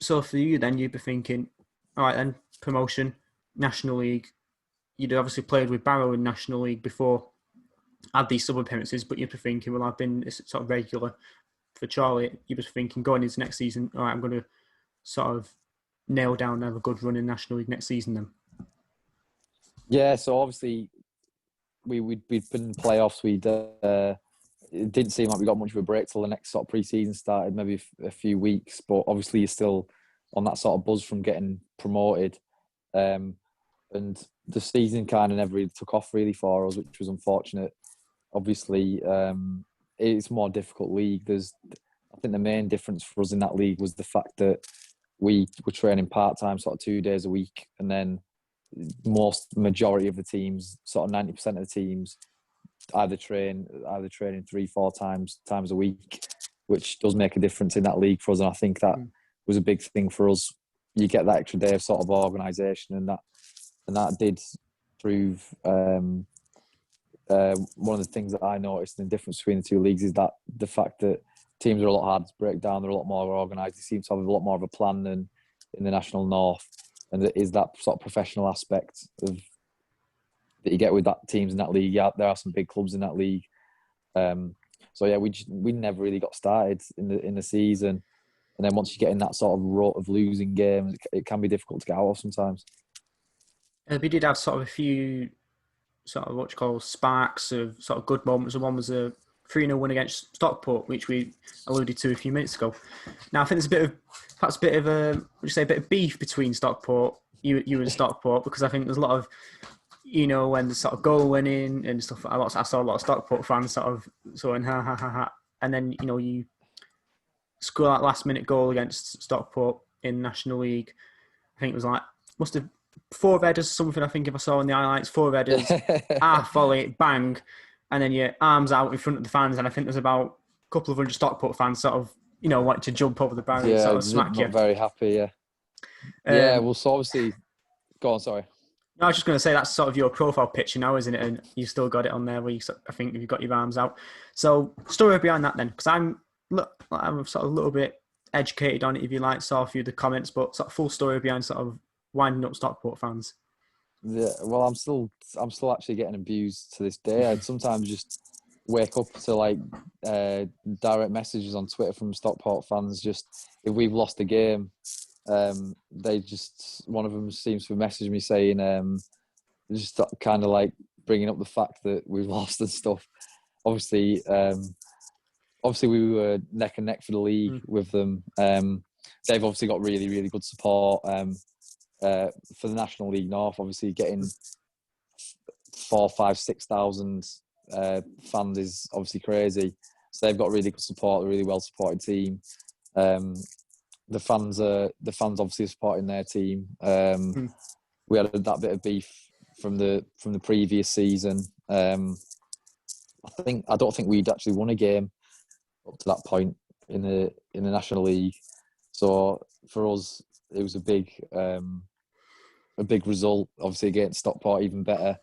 A: so for you then you'd be thinking, all right then, promotion, National League. You'd obviously played with Barrow in National League before, had these sub appearances, but you'd be thinking, well, I've been sort of regular for Chorley. You'd be thinking going into next season, all right, I'm going to sort of nail down and have a good run in National League next season then?
B: Yeah, so obviously we'd been in playoffs. It didn't seem like we got much of a break till the next sort of pre-season started, maybe a few weeks, but obviously you're still on that sort of buzz from getting promoted. And the season kind of never really took off really for us, which was unfortunate. Obviously, it's a more difficult league. I think the main difference for us in that league was the fact that we were training part-time, sort of 2 days a week, and then majority of the teams, sort of 90% of the teams, either training 3-4 times a week, which does make a difference in that league for us. And I think that was a big thing for us. You get that extra day of sort of organisation, and that did prove. One of the things that I noticed in the difference between the 2 leagues is that the fact that teams are a lot harder to break down. They're a lot more organised. They seem to have a lot more of a plan than in the National North. And it is that sort of professional aspect that you get with that teams in that league. Yeah, there are some big clubs in that league. So yeah, we never really got started in the season. And then once you get in that sort of rut of losing games, it can be difficult to get out of sometimes.
A: We did have sort of a few sort of what you call sparks of sort of good moments. The one was a 3-0 win against Stockport, which we alluded to a few minutes ago. Now I think there's a bit of beef between Stockport, you and Stockport, because I think there's a lot of, when the sort of goal went in and stuff. I saw a lot of Stockport fans sort of saying ha ha ha ha, and then you score that last minute goal against Stockport in National League. I think it was must have 4 headers, something. I think if I saw in the highlights, 4 headers, half volley, bang, and then your arms out in front of the fans. And I think there's about a couple of hundred Stockport fans sort of, wanting to jump over the barrier and sort of smack you.
B: Not very happy, yeah. Well, so obviously, go on, sorry.
A: No, I was just going to say that's sort of your profile picture now, isn't it? And you've still got it on there where I think you've got your arms out. So, story behind that then, because I'm sort of a little bit educated on it, if you like, saw a few of the comments, but sort of full story behind sort of winding up Stockport fans?
B: Yeah, well, I'm still actually getting abused to this day. I'd sometimes just wake up to like direct messages on Twitter from Stockport fans. Just if we've lost a game, they just, one of them seems to message me saying just kind of like bringing up the fact that we've lost and stuff. Obviously, we were neck and neck for the league with them. They've obviously got really, really good support for the National League North. Obviously, getting 4, 5, 6,000 fans is obviously crazy. So they've got really good support, a really well supported team. The fans obviously supporting their team. We had that bit of beef from the previous season. I don't think we'd actually won a game up to that point in the National League. So for us, it was a big result. Obviously against Stockport, even better.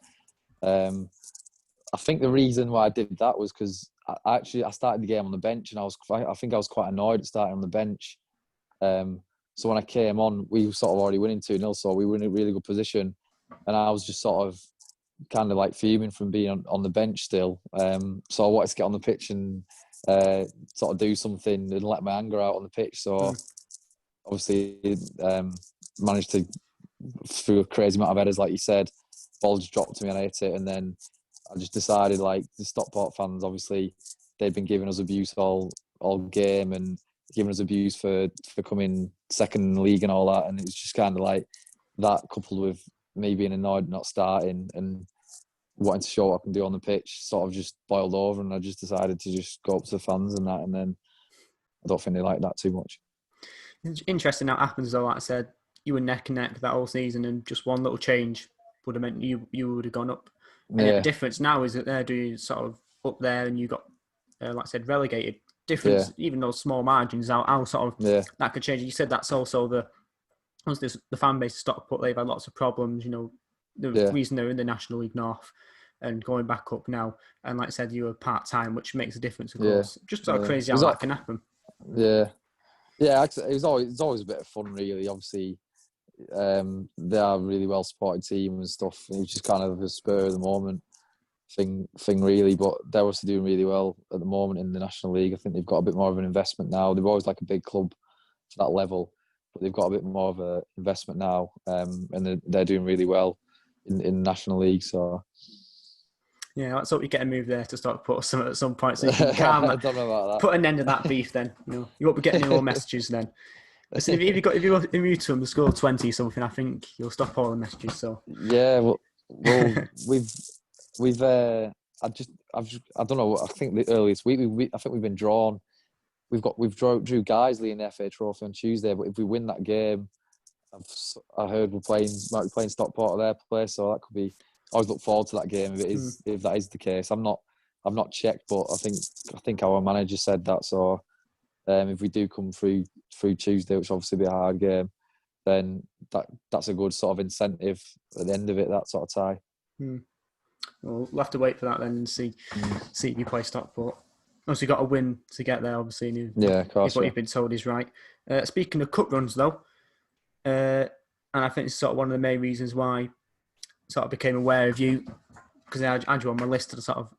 B: I think the reason why I did that was because I started the game on the bench, and I think I was quite annoyed at starting on the bench. So when I came on, we were sort of already winning 2-0, so we were in a really good position, and I was just sort of kind of like fuming from being on the bench still. So I wanted to get on the pitch and sort of do something and let my anger out on the pitch. So obviously managed to, through a crazy amount of headers, like you said, ball just dropped to me and I hit it, and then I just decided, like, the Stockport fans, obviously they'd been giving us abuse all game and giving us abuse for coming second in the league and all that, and it was just kind of like that, coupled with me being annoyed not starting and wanting to show what I can do on the pitch, sort of just boiled over, and I just decided to just go up to the fans and that, and then I don't think they liked that too much.
A: It's interesting how it happens, though. Like I said, you were neck and neck that whole season, and just one little change would have meant you would have gone up. And yet the difference now is that they're doing sort of up there, and you got, like I said, relegated. Difference, even those small margins, how sort of that could change. You said that's also the fan base of Stockport. They've had lots of problems. You know, the reason they're in the National League North and going back up now. And like I said, you were part time, which makes a difference, of course. Just sort of crazy how that can happen.
B: Yeah. It was always a bit of fun, really. Obviously, they are a really well supported team and stuff. It was just kind of a spur of the moment thing really. But they're also doing really well at the moment in the National League. I think they've got a bit more of an investment now. They've always like a big club to that level, but they've got a bit more of an investment now, and they're doing really well in the National League. So. Yeah,
A: let's hope you get a move there to Stockport at some point, so you can calm
B: I don't know about that.
A: Put an end to that beef. Then you won't be getting any more messages then. Listen, if you mute to them, the score 20 something, I think you'll stop all the messages. So
B: yeah, well, we've I don't know. I think the earliest week I think we've been drawn. We've drew Guiseley in the FA Trophy on Tuesday, but if we win that game, I heard might be playing Stockport at their place, so that could be. I always look forward to that game if that is the case. I've not checked, but I think our manager said that. So if we do come through Tuesday, which obviously be a hard game, then that's a good sort of incentive at the end of it. That sort of tie.
A: Well, we'll have to wait for that then and see if you play Stockport. Obviously, got a win to get there. Obviously,
B: of course.
A: If what you've been told is right. Speaking of cup runs, though, and I think it's sort of one of the main reasons why I sort of became aware of you, because I had you on my list of the sort of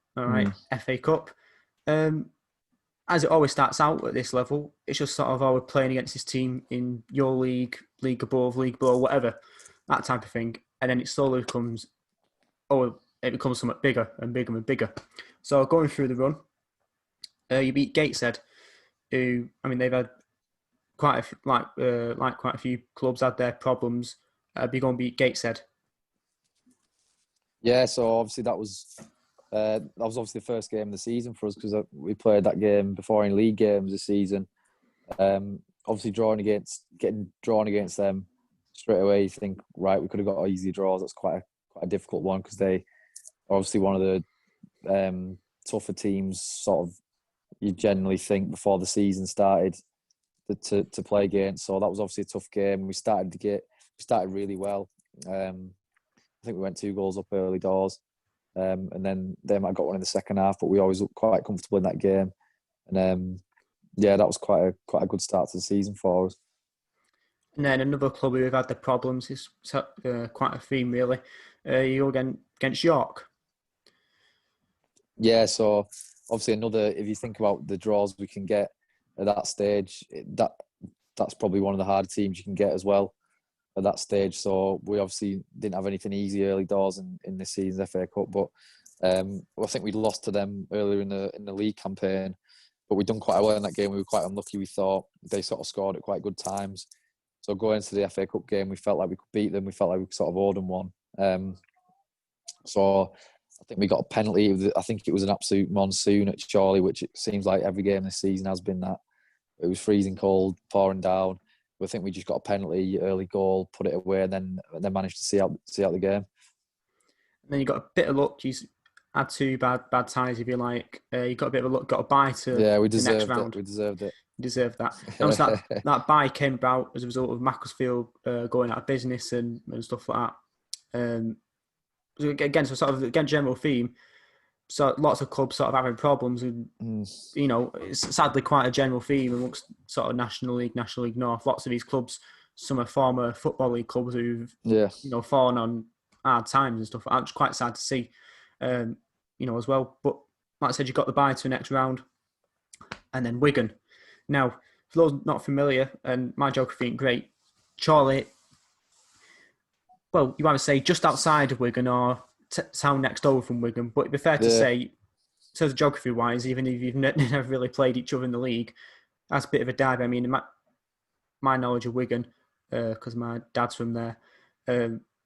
A: FA Cup. As it always starts out at this level, it's just sort of we're playing against this team in your league above, league below, whatever, that type of thing, and then it slowly becomes somewhat bigger and bigger and bigger. So going through the run, you beat Gateshead, who, I mean, they've had quite a few clubs had their problems. Be going to beat Gateshead.
B: Yeah, so obviously that was obviously the first game of the season for us, because we played that game before any league games this season. Obviously getting drawn against them straight away, you think, right, we could have got easy draws. That's quite a difficult one, because they are obviously one of the tougher teams, sort of, you generally think, before the season started to play against. So that was obviously a tough game. We started really well. I think we went 2 goals up early doors, and then they might have got one in the second half, but we always looked quite comfortable in that game. And that was quite a good start to the season for us.
A: And then another club who have had the problems is quite a theme, really. You're against York.
B: Yeah, so obviously if you think about the draws we can get at that stage, that's probably one of the harder teams you can get as well at that stage. So we obviously didn't have anything easy early doors in this season's FA Cup, but I think we lost to them earlier in the league campaign, but we done quite well in that game. We were quite unlucky. We thought they sort of scored at quite good times. So going into the FA Cup game, we felt like we could beat them. We felt like we sort of owed them one. So I think we got a penalty. I think it was an absolute monsoon at Chorley, which it seems like every game this season has been that. It was freezing cold, pouring down. I think we just got a penalty, early goal, put it away, and then managed to see out the game.
A: And then you got a bit of luck. You had two bad ties, if you like. You got a bit of luck, got a bye to the next round.
B: We deserved it.
A: You deserved that. Obviously, that bye came about as a result of Macclesfield going out of business and stuff like that. So again, general theme. So lots of clubs sort of having problems, and it's sadly quite a general theme amongst sort of National League North. Lots of these clubs, some are former Football League clubs who've fallen on hard times and stuff. It's quite sad to see, as well. But like I said, you got the bye to the next round, and then Wigan. Now, for those not familiar, and my geography ain't great, Chorley. Well, you either say just outside of Wigan or town next over from Wigan, but it'd be fair to say, so geography-wise, even if you've never really played each other in the league, that's a bit of a dive. I mean, my knowledge of Wigan, because my dad's from there,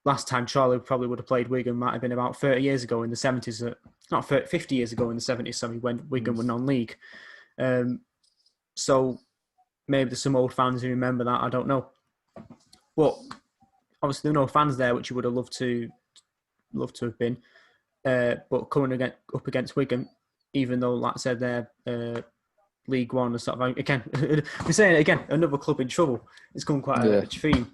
A: last time Charlie probably would have played Wigan might have been about 30 years ago in the 70s, not 50 years ago in the 70s, sorry, when Wigan were non-league. So maybe there's some old fans who remember that, I don't know. But obviously there were no fans there, which you would have loved to have been. But coming up against Wigan, even though, like I said, they're League One and sort of, again, we're saying it again, another club in trouble. It's come quite a theme.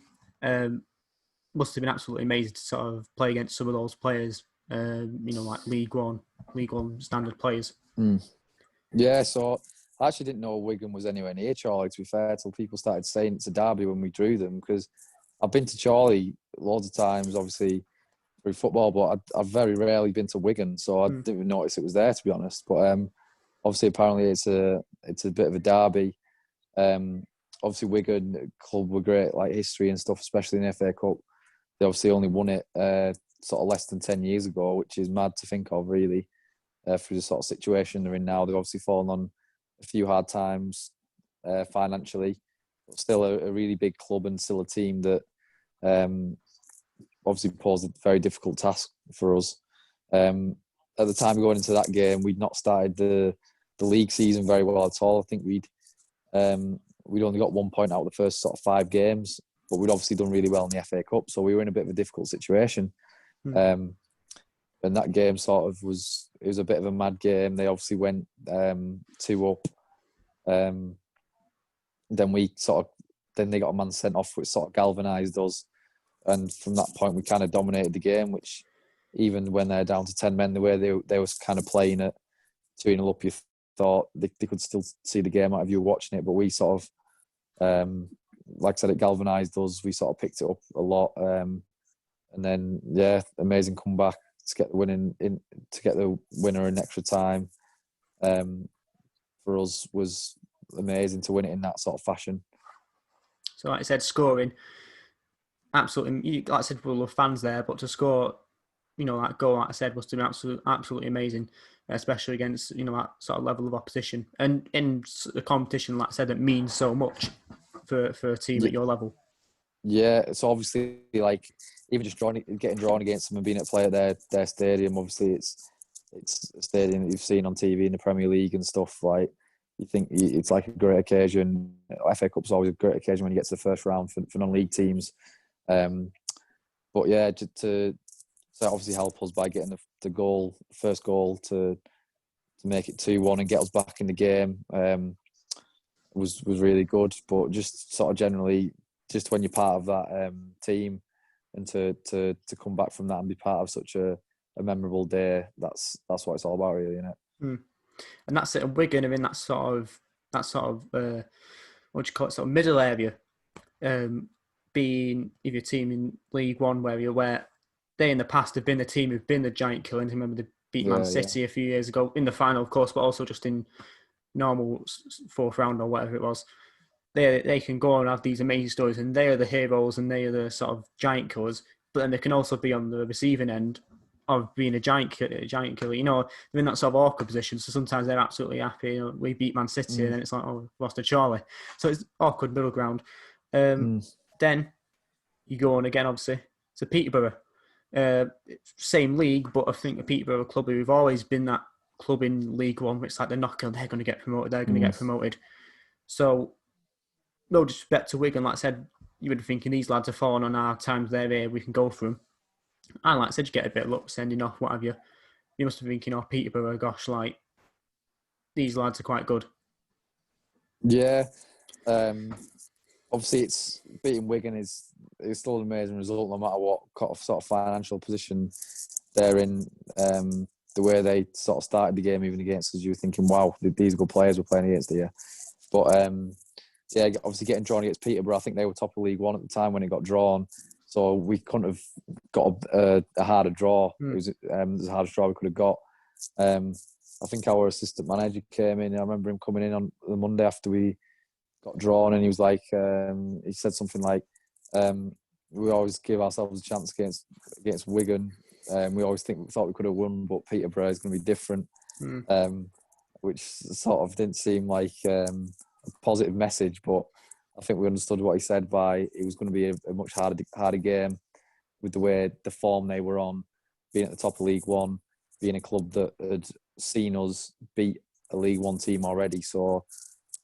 A: Must have been absolutely amazing to sort of play against some of those players, like League One standard players.
B: Yeah, so I actually didn't know Wigan was anywhere near Chorley, to be fair, till people started saying it's a derby when we drew them, because I've been to Chorley loads of times, obviously, through football, but I've very rarely been to Wigan, so I didn't even notice it was there, to be honest. But obviously, apparently, it's a bit of a derby. Obviously, Wigan club were great, like history and stuff, especially in the FA Cup. They obviously only won it sort of less than 10 years ago, which is mad to think of, really, for the sort of situation they're in now. They've obviously fallen on a few hard times financially, but still a really big club and still a team that obviously posed a very difficult task for us. At the time of going into that game, we'd not started the league season very well at all. I think we'd only got 1 point out of the first sort of 5 games, but we'd obviously done really well in the FA Cup, so we were in a bit of a difficult situation. And that game sort of was a bit of a mad game. They obviously went 2 up. Then they got a man sent off, which sort of galvanised us. And from that point, we kind of dominated the game, which even when they're down to 10 men, the way they was kind of playing at 2-0 up, you thought they could still see the game out of you watching it. But we sort of, like I said, it galvanised us. We sort of picked it up a lot. And then, amazing comeback to get the winner in extra time. For us was amazing to win it in that sort of fashion.
A: So, like I said, scoring, absolutely, like I said, we were fans there, but to score, that goal, like I said, must have been absolutely amazing, especially against, that sort of level of opposition. And in a competition, like I said, that means so much for a team at your level.
B: Yeah, it's obviously like even just getting drawn against them and being at play at their stadium. Obviously, it's a stadium that you've seen on TV in the Premier League and stuff. Like you think it's like a great occasion. FA Cup's always a great occasion when you get to the first round for non-league teams. But yeah, to obviously help us by getting the first goal to make it 2-1 and get us back in the game was really good. But just sort of generally, just when you're part of that team and to come back from that and be part of such a memorable day, that's what it's all about, really, isn't it?
A: And that's it. Wigan are in that sort of what do you call it, sort of middle area. being if your team in League One where they in the past have been the team who've been the giant killings. Remember they beat Man City a few years ago in the final, of course, but also just in normal fourth round or whatever it was. They can go and have these amazing stories, and they are the heroes and they are the sort of giant killers. But then they can also be on the receiving end of being a giant killer. You know, they're in that sort of awkward position. So sometimes they're absolutely happy. You know, we beat Man City, and then it's like, oh, we lost to Chorley. So it's awkward middle ground. Then you go on again, obviously, to Peterborough. Same league, but I think the Peterborough club who've always been that club in League One, which is like they're knocking, they're going to get promoted, they're going to get promoted. So, no disrespect to Wigan, like I said, you would be thinking these lads are falling on our times, they're here, we can go for them. And like I said, you get a bit of luck sending off, what have you. You must be thinking, oh, Peterborough, gosh, like, these lads are quite good.
B: Yeah. Obviously, it's beating Wigan is still an amazing result, no matter what sort of financial position they're in. The way they sort of started the game, even against us, you were thinking, wow, these good players we're playing against here. But yeah, obviously getting drawn against Peterborough, I think they were top of League One at the time when it got drawn. So we couldn't have got a harder draw. It was the hardest draw we could have got. I think our assistant manager came in. I remember him coming in on the Monday after we got drawn, and he was like, he said something like, we always give ourselves a chance against Wigan. We always thought we could have won, but Peterborough is going to be different, which sort of didn't seem like a positive message. But I think we understood what he said by it was going to be a much harder game with the form they were on, being at the top of League One, being a club that had seen us beat a League One team already. So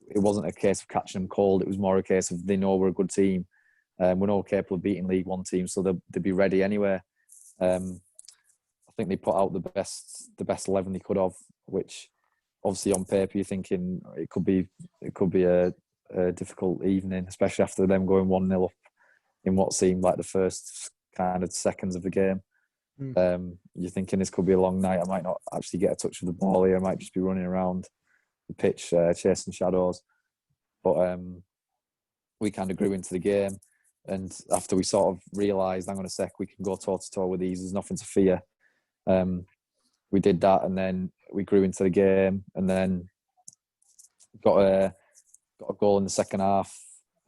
B: it wasn't a case of catching them cold. It was more a case of they know we're a good team. We're not capable of beating League One teams, so they'd be ready anyway. I think they put out the best 11 they could have, which obviously on paper you're thinking it could be a difficult evening, especially after them going 1-0 up in what seemed like the first kind of seconds of the game. You're thinking this could be a long night. I might not actually get a touch of the ball here. I might just be running around the pitch chasing shadows. But we kind of grew into the game. And after we sort of realised, hang on a sec, we can go toe-to-toe with these. There's nothing to fear. We did that, and then we grew into the game, and then got a goal in the second half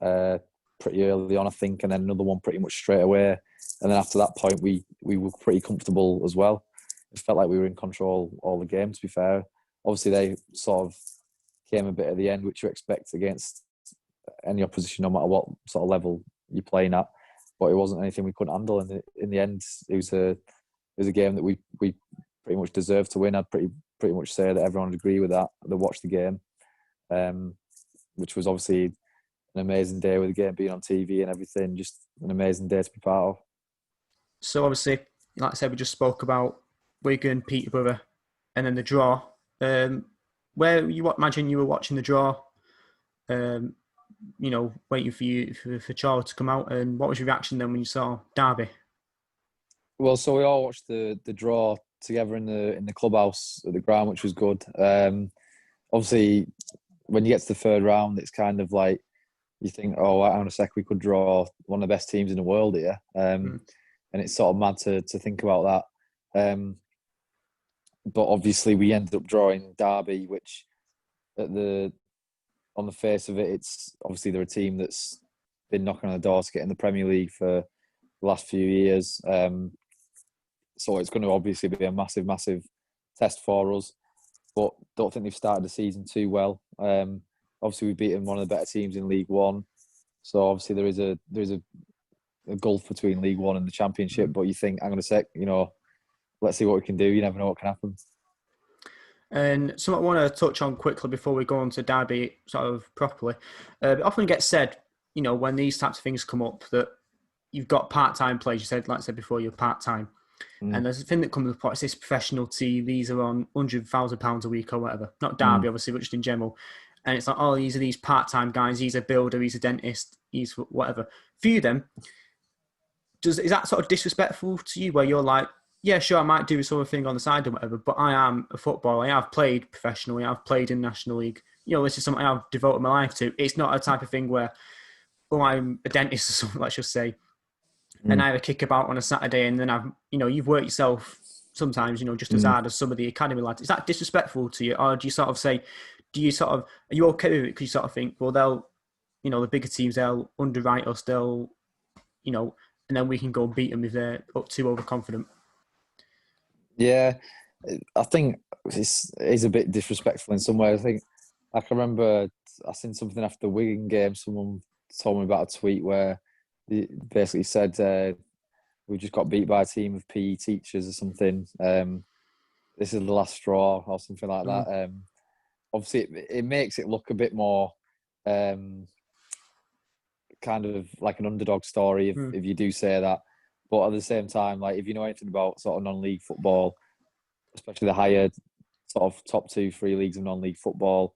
B: pretty early on, I think, and then another one pretty much straight away. And then after that point, we were pretty comfortable as well. It felt like we were in control all the game, to be fair. Obviously, they sort of came a bit at the end, which you expect against any opposition, no matter what sort of level you're playing at. But it wasn't anything we couldn't handle. And in the end, it was a game that we pretty much deserved to win. I'd pretty much say that everyone would agree with that watched the game, which was obviously an amazing day with the game being on TV and everything. Just an amazing day to be part of.
A: So obviously, like I said, we just spoke about Wigan, Peterborough, and then the draw. Where you imagine you were watching the draw, waiting for Chorley to come out, and what was your reaction then when you saw Derby?
B: Well, so we all watched the draw together in the clubhouse at the ground, which was good. Obviously, when you get to the third round, it's kind of like you think, oh, hang on a sec, we could draw one of the best teams in the world here. And it's sort of mad to think about that. But obviously, we ended up drawing Derby, which on the face of it, it's obviously they're a team that's been knocking on the door to get in the Premier League for the last few years. So it's going to obviously be a massive, massive test for us. But don't think they've started the season too well. Obviously, we've beaten one of the better teams in League One. So obviously there is a gulf between League One and the Championship. But you think, hang on a sec, let's see what we can do. You never know what can happen.
A: And something I want to touch on quickly before we go on to Derby sort of properly. It often gets said, when these types of things come up, that you've got part-time players. You said, like I said before, you're part-time. And there's a thing that comes up, it's this professional team. These are on £100,000 a week or whatever. Not Derby, obviously, but just in general. And it's like, oh, these are these part-time guys. He's a builder, he's a dentist, he's whatever. For you then, is that sort of disrespectful to you where you're like, yeah, sure, I might do this sort of thing on the side or whatever, but I am a footballer. I have played professionally. I've played in National League. This is something I've devoted my life to. It's not a type of thing where I'm a dentist or something, let's just say, and
B: Mm.
A: I have a kickabout on a Saturday, and then you've worked yourself sometimes, just as
B: Mm.
A: hard as some of the academy lads. Is that disrespectful to you, or do you sort of say, are you okay with it? Because you sort of think, well, they'll, the bigger teams, they'll underwrite us, they'll, and then we can go and beat them if they're up too overconfident.
B: Yeah, I think it's a bit disrespectful in some ways. I can remember I seen something after the Wigan game. Someone told me about a tweet where they basically said we just got beat by a team of PE teachers or something. This is the last straw or something like
A: Mm.
B: that. Obviously, it makes it look a bit more kind of like an underdog story if you do say that. But at the same time, like if you know anything about sort of non-league football, especially the higher sort of top 2, 3 leagues of non-league football,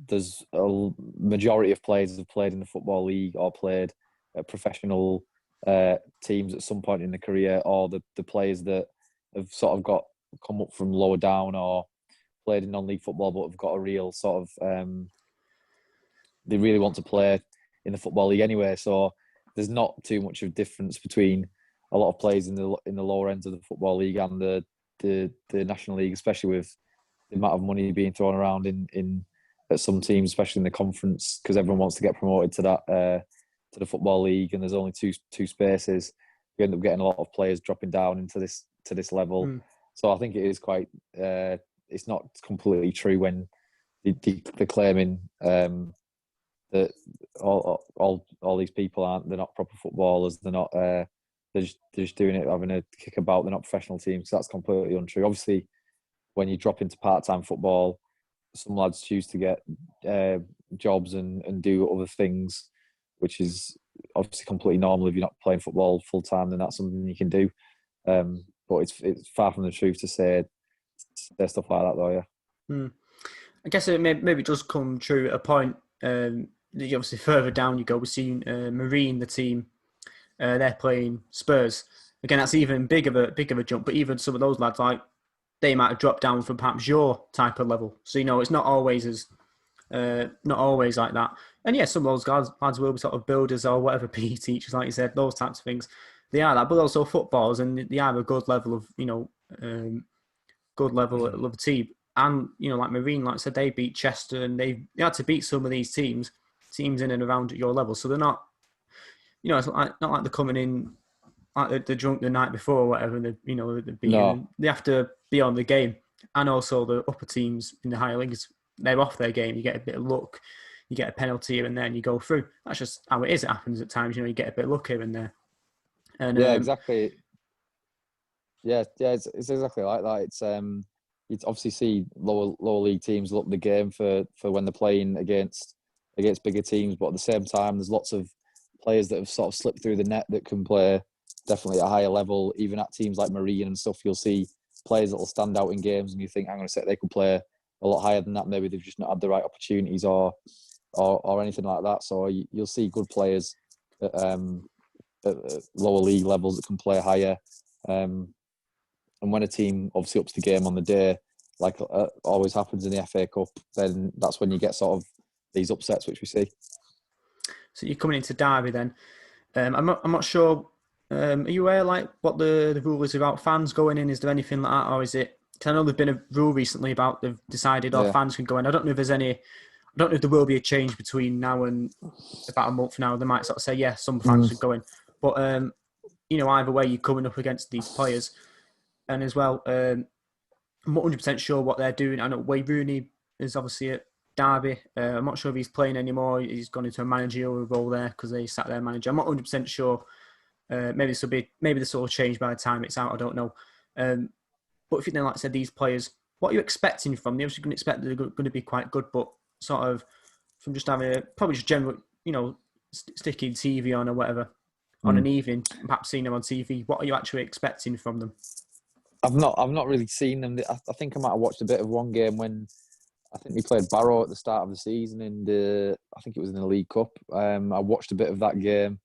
B: there's a majority of players have played in the football league or played at professional teams at some point in their career, or the players that have sort of come up from lower down or played in non-league football but have got a real sort of they really want to play in the football league anyway. So there's not too much of a difference between a lot of players in the lower ends of the football league and the national league, especially with the amount of money being thrown around in at some teams, especially in the conference, because everyone wants to get promoted to that to the football league, and there's only two spaces. You end up getting a lot of players dropping down into this level. So I think it is quite. It's not completely true when they're claiming that all these people they're not proper footballers. They're not. They're just doing it, having a kick about. They're not professional teams. So that's completely untrue. Obviously, when you drop into part-time football, some lads choose to get jobs and do other things, which is obviously completely normal. If you're not playing football full-time, then that's something you can do. But it's far from the truth to say stuff like that, though. Yeah.
A: I guess it maybe does come true at a point. Obviously, further down you go, we've seen Marine, the team, they're playing Spurs. Again, that's even big of a jump. But even some of those lads, like they might have dropped down from perhaps your type of level. So it's not always like that. And yeah, some of those lads will be sort of builders or whatever PE teachers, like you said, those types of things. They are that, but also footballers, and they have a good level of good level of the team. And like Marine, like I said, they beat Chester, and they had to beat some of these teams in and around your level. So they're not, it's not like they're coming in like they're drunk the night before or whatever, and they're beating.
B: No.
A: They have to be on the game, and also the upper teams in the higher leagues, they're off their game. You get a bit of luck, you get a penalty here and then you go through. That's just how it is. It happens at times. You get a bit of luck here and there. And
B: yeah, exactly. Yeah, it's exactly like that. You obviously see lower league teams up the game for when they're playing against bigger teams, but at the same time, there's lots of players that have sort of slipped through the net that can play definitely at a higher level. Even at teams like Marine and stuff, you'll see players that will stand out in games, and you think, hang on a sec, they could play a lot higher than that. Maybe they've just not had the right opportunities or anything like that. So you'll see good players at lower league levels that can play higher. And when a team obviously ups the game on the day, like always happens in the FA Cup, then that's when you get sort of these upsets, which we see.
A: So you're coming into Derby then. I'm not sure. Are you aware like what the rule is about fans going in? Is there anything like that, or is it? Because I know there's been a rule recently about they've decided fans can go in. I don't know if there's any. I don't know if there will be a change between now and about a month now. They might sort of say some fans should go in, but either way you're coming up against these players, and as well, I'm not 100% sure what they're doing. I know Wayne Rooney is obviously at Derby. I'm not sure if he's playing anymore. He's gone into a managerial role there because they sat their manager. I'm not 100% sure. Maybe this will change by the time it's out. I don't know. But if you then, like I said, these players, what are you expecting from them? You're obviously going to expect they're going to be quite good, but sort of from just having probably just general, sticking TV on or whatever on an evening, perhaps seeing them on TV. What are you actually expecting from them?
B: I've not really seen them. I think I might have watched a bit of one game when I think we played Barrow at the start of the season I think it was in the League Cup. I watched a bit of that game.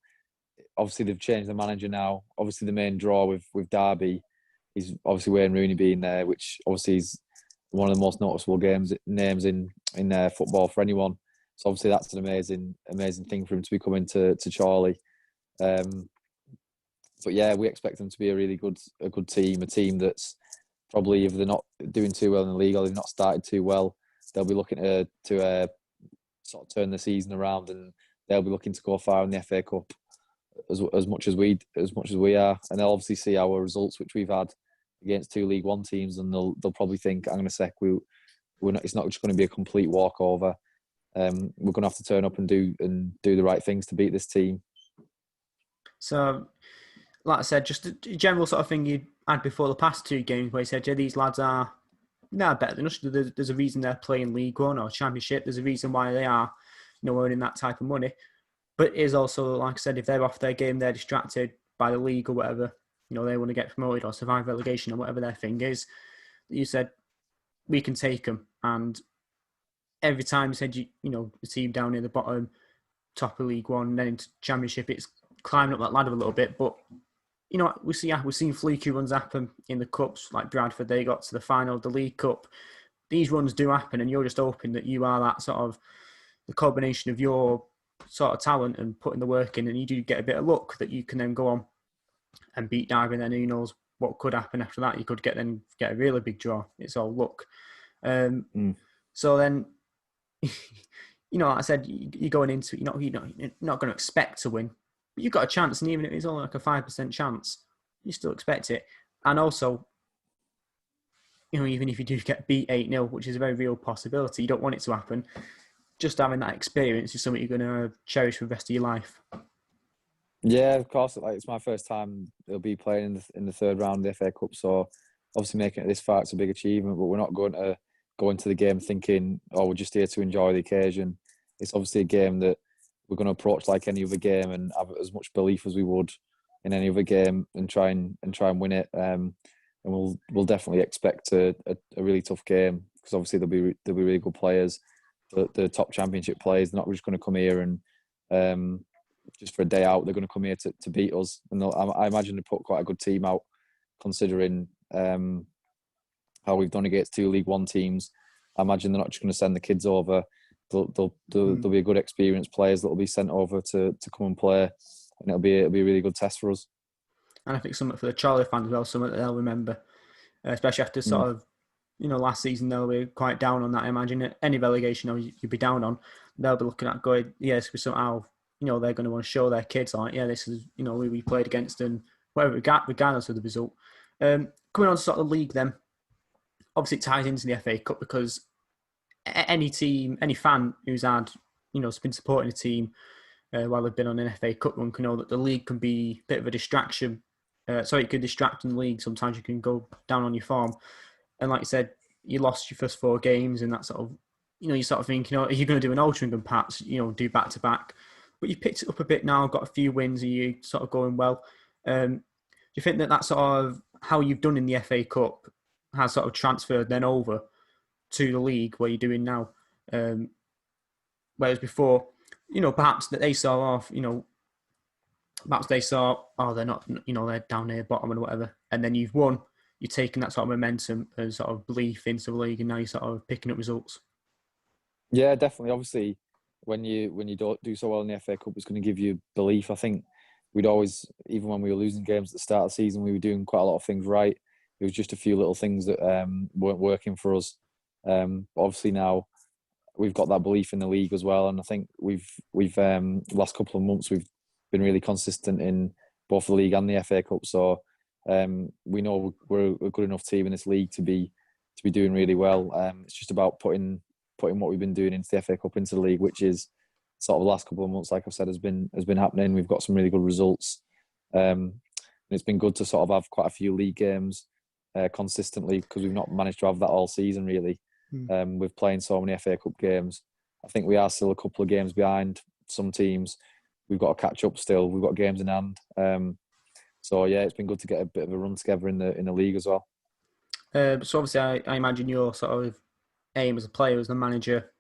B: Obviously, they've changed the manager now. Obviously, the main draw with Derby is obviously Wayne Rooney being there, which obviously is one of the most noticeable names in football for anyone. So obviously that's an amazing thing for him to be coming to Chorley. But yeah, we expect them to be a really good team, a team that's probably, if they're not doing too well in the league or they've not started too well, they'll be looking to sort of turn the season around, and they'll be looking to go far in the FA Cup as much as we are, and they'll obviously see our results which we've had against two League One teams, and they'll probably think, hang on a sec, we're not, it's not just going to be a complete walkover. We're going to have to turn up and do the right things to beat this team.
A: So, like I said, just a general sort of thing you had before the past two games where you said, yeah, these lads are better than us. There's a reason they're playing League One or Championship. There's a reason why they are, earning that type of money. But it is also, like I said, if they're off their game, they're distracted by the league or whatever, they want to get promoted or survive relegation or whatever their thing is. You said, we can take them. And every time you said, the team down near the bottom, top of League One, then into Championship, it's climbing up that ladder a little bit. But, we've seen fluky runs happen in the Cups, like Bradford, they got to the final of the League Cup. These runs do happen, and you're just hoping that you are that sort of the combination of your sort of talent and putting the work in, and you do get a bit of luck that you can then go on and beat Derby, and then who knows what could happen after that. You could get a really big draw. It's all luck. So then, like I said, you're going into it, you're not going to expect to win, but you've got a chance, and even if it's only like a 5% chance, you still expect it. And also, even if you do get beat 8-0, which is a very real possibility, you don't want it to happen. Just having that experience is something you're going to cherish for the rest of your life.
B: Yeah, of course. It's my first time they'll be playing in the third round of the FA Cup, so obviously making it this far, it's a big achievement. But we're not going to go into the game thinking, "Oh, we're just here to enjoy the occasion." It's obviously a game that we're going to approach like any other game and have as much belief as we would in any other game, and try and win it. And we'll definitely expect a really tough game, because obviously there'll be really good players. The top Championship players, they're not just going to come here and just for a day out. They're going to come here to beat us, and I imagine they put quite a good team out, considering how we've done against two League One teams. I imagine they're not just going to send the kids over. There'll be a good experienced players that will be sent over to come and play, and it'll be a really good test for us.
A: And I think something for the Chorley fans as well, something that they'll remember, especially after sort of, last season they'll be quite down on that. I imagine any relegation you'd be down on, they'll be looking at going, yes, we somehow, they're going to want to show their kids, like, yeah, this is, who we played against, and whatever, regardless of the result. Coming on to sort of the league then, obviously it ties into the FA Cup, because any team, any fan who's had, has been supporting a team while they've been on an FA Cup run can know that the league can be a bit of a distraction. It could distract in the league. Sometimes you can go down on your form. And like you said, you lost your first 4 games, and that sort of, you sort of think, are you going to do an Altrincham perhaps, do back to back? But you've picked it up a bit now, got a few wins, and you sort of going well. Do you think that sort of how you've done in the FA Cup has sort of transferred then over to the league where you're doing now? Whereas before, perhaps that they saw off, perhaps they saw, oh, they're not, they're down near bottom and whatever. And then you've won, you're taking that sort of momentum and sort of belief into the league, and now you're sort of picking up results.
B: Yeah, definitely. Obviously, when you don't do so well in the FA Cup, it's going to give you belief. I think we'd always, even when we were losing games at the start of the season, we were doing quite a lot of things right. It was just a few little things that weren't working for us. Obviously now we've got that belief in the league as well, and I think we've last couple of months we've been really consistent in both the league and the FA Cup. So we know we're a good enough team in this league to be doing really well. It's just about putting what we've been doing into the FA Cup into the league, which is sort of the last couple of months, like I've said, has been happening. We've got some really good results, and it's been good to sort of have quite a few league games consistently, because we've not managed to have that all season really. With playing so many FA Cup games, I think we are still a couple of games behind some teams. We've got to catch up still. We've got games in hand. So yeah, it's been good to get a bit of a run together in the league as well.
A: So obviously, I imagine your sort of aim as a player, as the manager,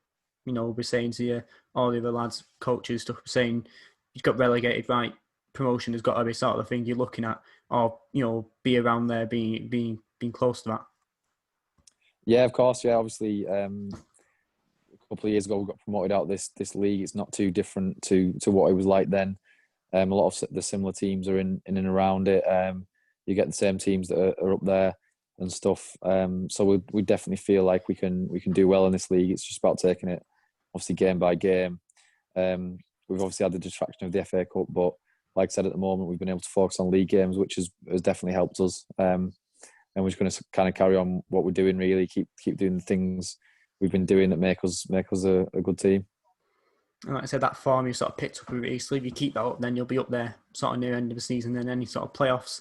A: will be saying to you, all the other lads, coaches, stuff, saying you've got relegated, right? Promotion has got to be sort of the thing you're looking at, or be around there, being close to that.
B: Yeah, of course. Yeah, obviously, couple of years ago we got promoted out this league. It's not too different to what it was like then. A lot of the similar teams are in and around it. You get the same teams that are up there and stuff. So we definitely feel like we can do well in this league. It's just about taking it, obviously, game by game. We've obviously had the distraction of the FA Cup, but like I said, at the moment we've been able to focus on league games, which has definitely helped us. And we're just going to kind of carry on what we're doing. Really, keep doing the things we've been doing that make us a good team.
A: And like I said, that form you sort of picked up with Eastleigh, if you keep that up, then you'll be up there sort of near end of the season, then any sort of playoffs.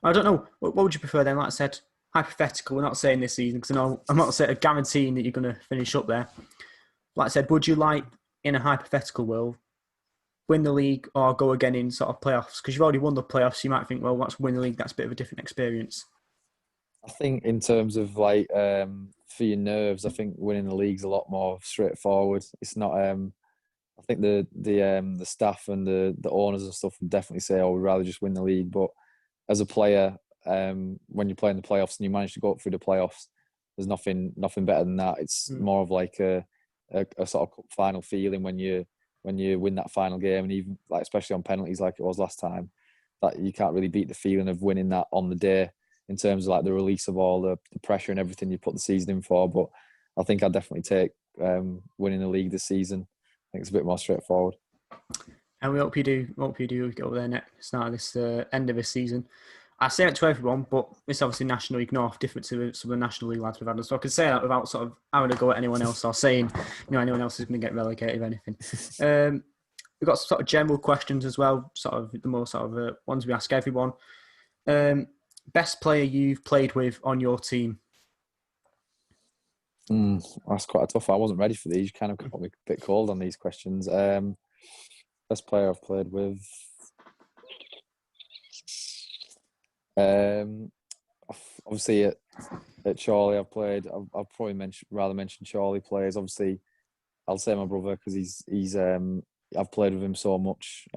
A: I don't know, what would you prefer then? Like I said, hypothetical, we're not saying this season, because I know I'm not guaranteeing that you're going to finish up there. Like I said, would you like, in a hypothetical world, win the league or go again in sort of playoffs? Because you've already won the playoffs, you might think, well, let's win the league, that's a bit of a different experience.
B: I think in terms of like for your nerves, I think winning the league's a lot more straightforward. It's not. I think the staff and the owners and stuff would definitely say, "Oh, we'd rather just win the league." But as a player, when you're playing the playoffs and you manage to go up through the playoffs, there's nothing better than that. It's more of like a sort of cup final feeling when you win that final game, and even like especially on penalties like it was last time, that you can't really beat the feeling of winning that on the day, in terms of like the release of all the pressure and everything you put the season in for. But I think I'd definitely take winning the league this season. I think it's a bit more straightforward. And
A: we hope you do. Get over there next start of this end of this season. I say it to everyone, but it's obviously National League North, different to some of the National League lads we've had. So I can say that without sort of having to go at anyone else or saying, anyone else is going to get relegated or anything. We've got some sort of general questions as well, sort of the more sort of ones we ask everyone. Best player you've played with on your team?
B: That's quite a tough one. I wasn't ready for these. You kind of got me a bit cold on these questions. Best player I've played with. Obviously at Chorley I've played. I'll probably rather mention Chorley players. Obviously, I'll say my brother because he's I've played with him so much.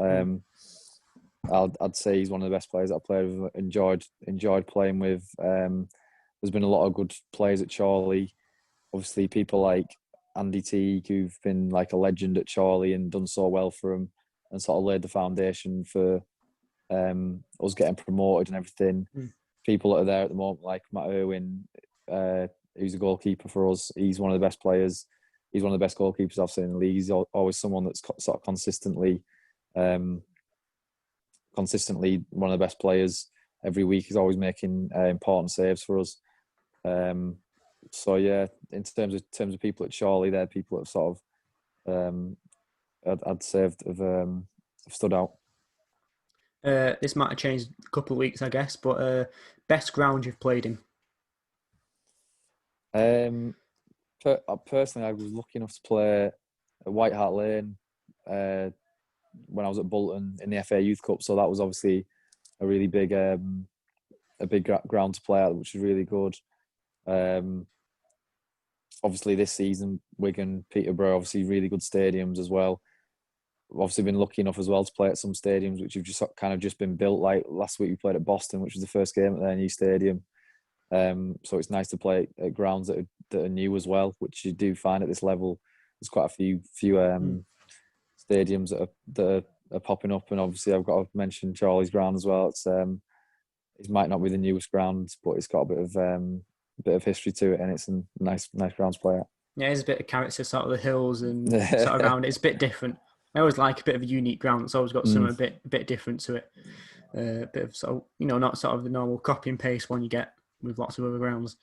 B: I'd say he's one of the best players I've played with. Enjoyed playing with. There's been a lot of good players at Chorley. Obviously, people like Andy Teague, who've been like a legend at Chorley and done so well for him, and sort of laid the foundation for us getting promoted and everything. People that are there at the moment, like Matt Irwin, who's a goalkeeper for us. He's one of the best players. He's one of the best goalkeepers I've seen in the league. He's always someone that's sort of consistently one of the best players every week. He's always making important saves for us. So yeah, in terms of people at Chorley, they're people that have sort of I'd say have stood out.
A: This might have changed a couple of weeks, I guess, but best ground you've played in?
B: Personally, I was lucky enough to play at White Hart Lane when I was at Bolton in the FA Youth Cup, so that was obviously a really big ground to play at, which was really good. Obviously this season, Wigan, Peterborough, obviously really good stadiums as well. We've obviously been lucky enough as well to play at some stadiums which have just been built. Like last week we played at Boston, which was the first game at their new stadium. So it's nice to play at grounds that are new as well, which you do find at this level. There's quite a few stadiums that are popping up, and obviously I've got to mention Charlie's ground as well. It might not be the newest ground, but it's got a bit of history to it, and it's a nice ground to play at.
A: Yeah, there's a bit of character, sort of the hills and sort of around it. It's a bit different. I always like a bit of a unique ground. It's always got something a bit different to it. A bit of sort of, not sort of the normal copy and paste one you get with lots of other grounds.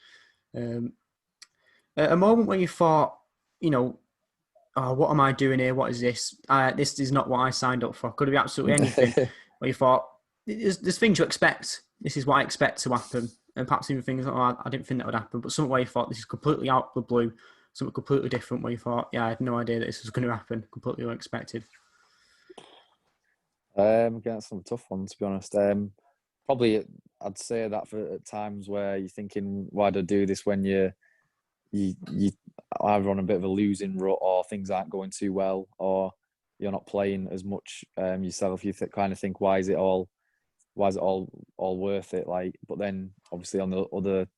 A: A moment where you thought, what am I doing here? What is this? This is not what I signed up for. Could be absolutely anything. Where you thought, there's things you expect. This is what I expect to happen. And perhaps even things like, I didn't think that would happen. But something where you thought, this is completely out of the blue. Something completely different where you thought, I had no idea that this was going to happen. Completely unexpected.
B: Again, some tough ones, to be honest. Probably, I'd say that for at times where you're thinking, why do I do this, when you either on a bit of a losing rut, or things aren't going too well, or you're not playing as much yourself. You kind of think, why is it all worth it? Like, but then obviously on the other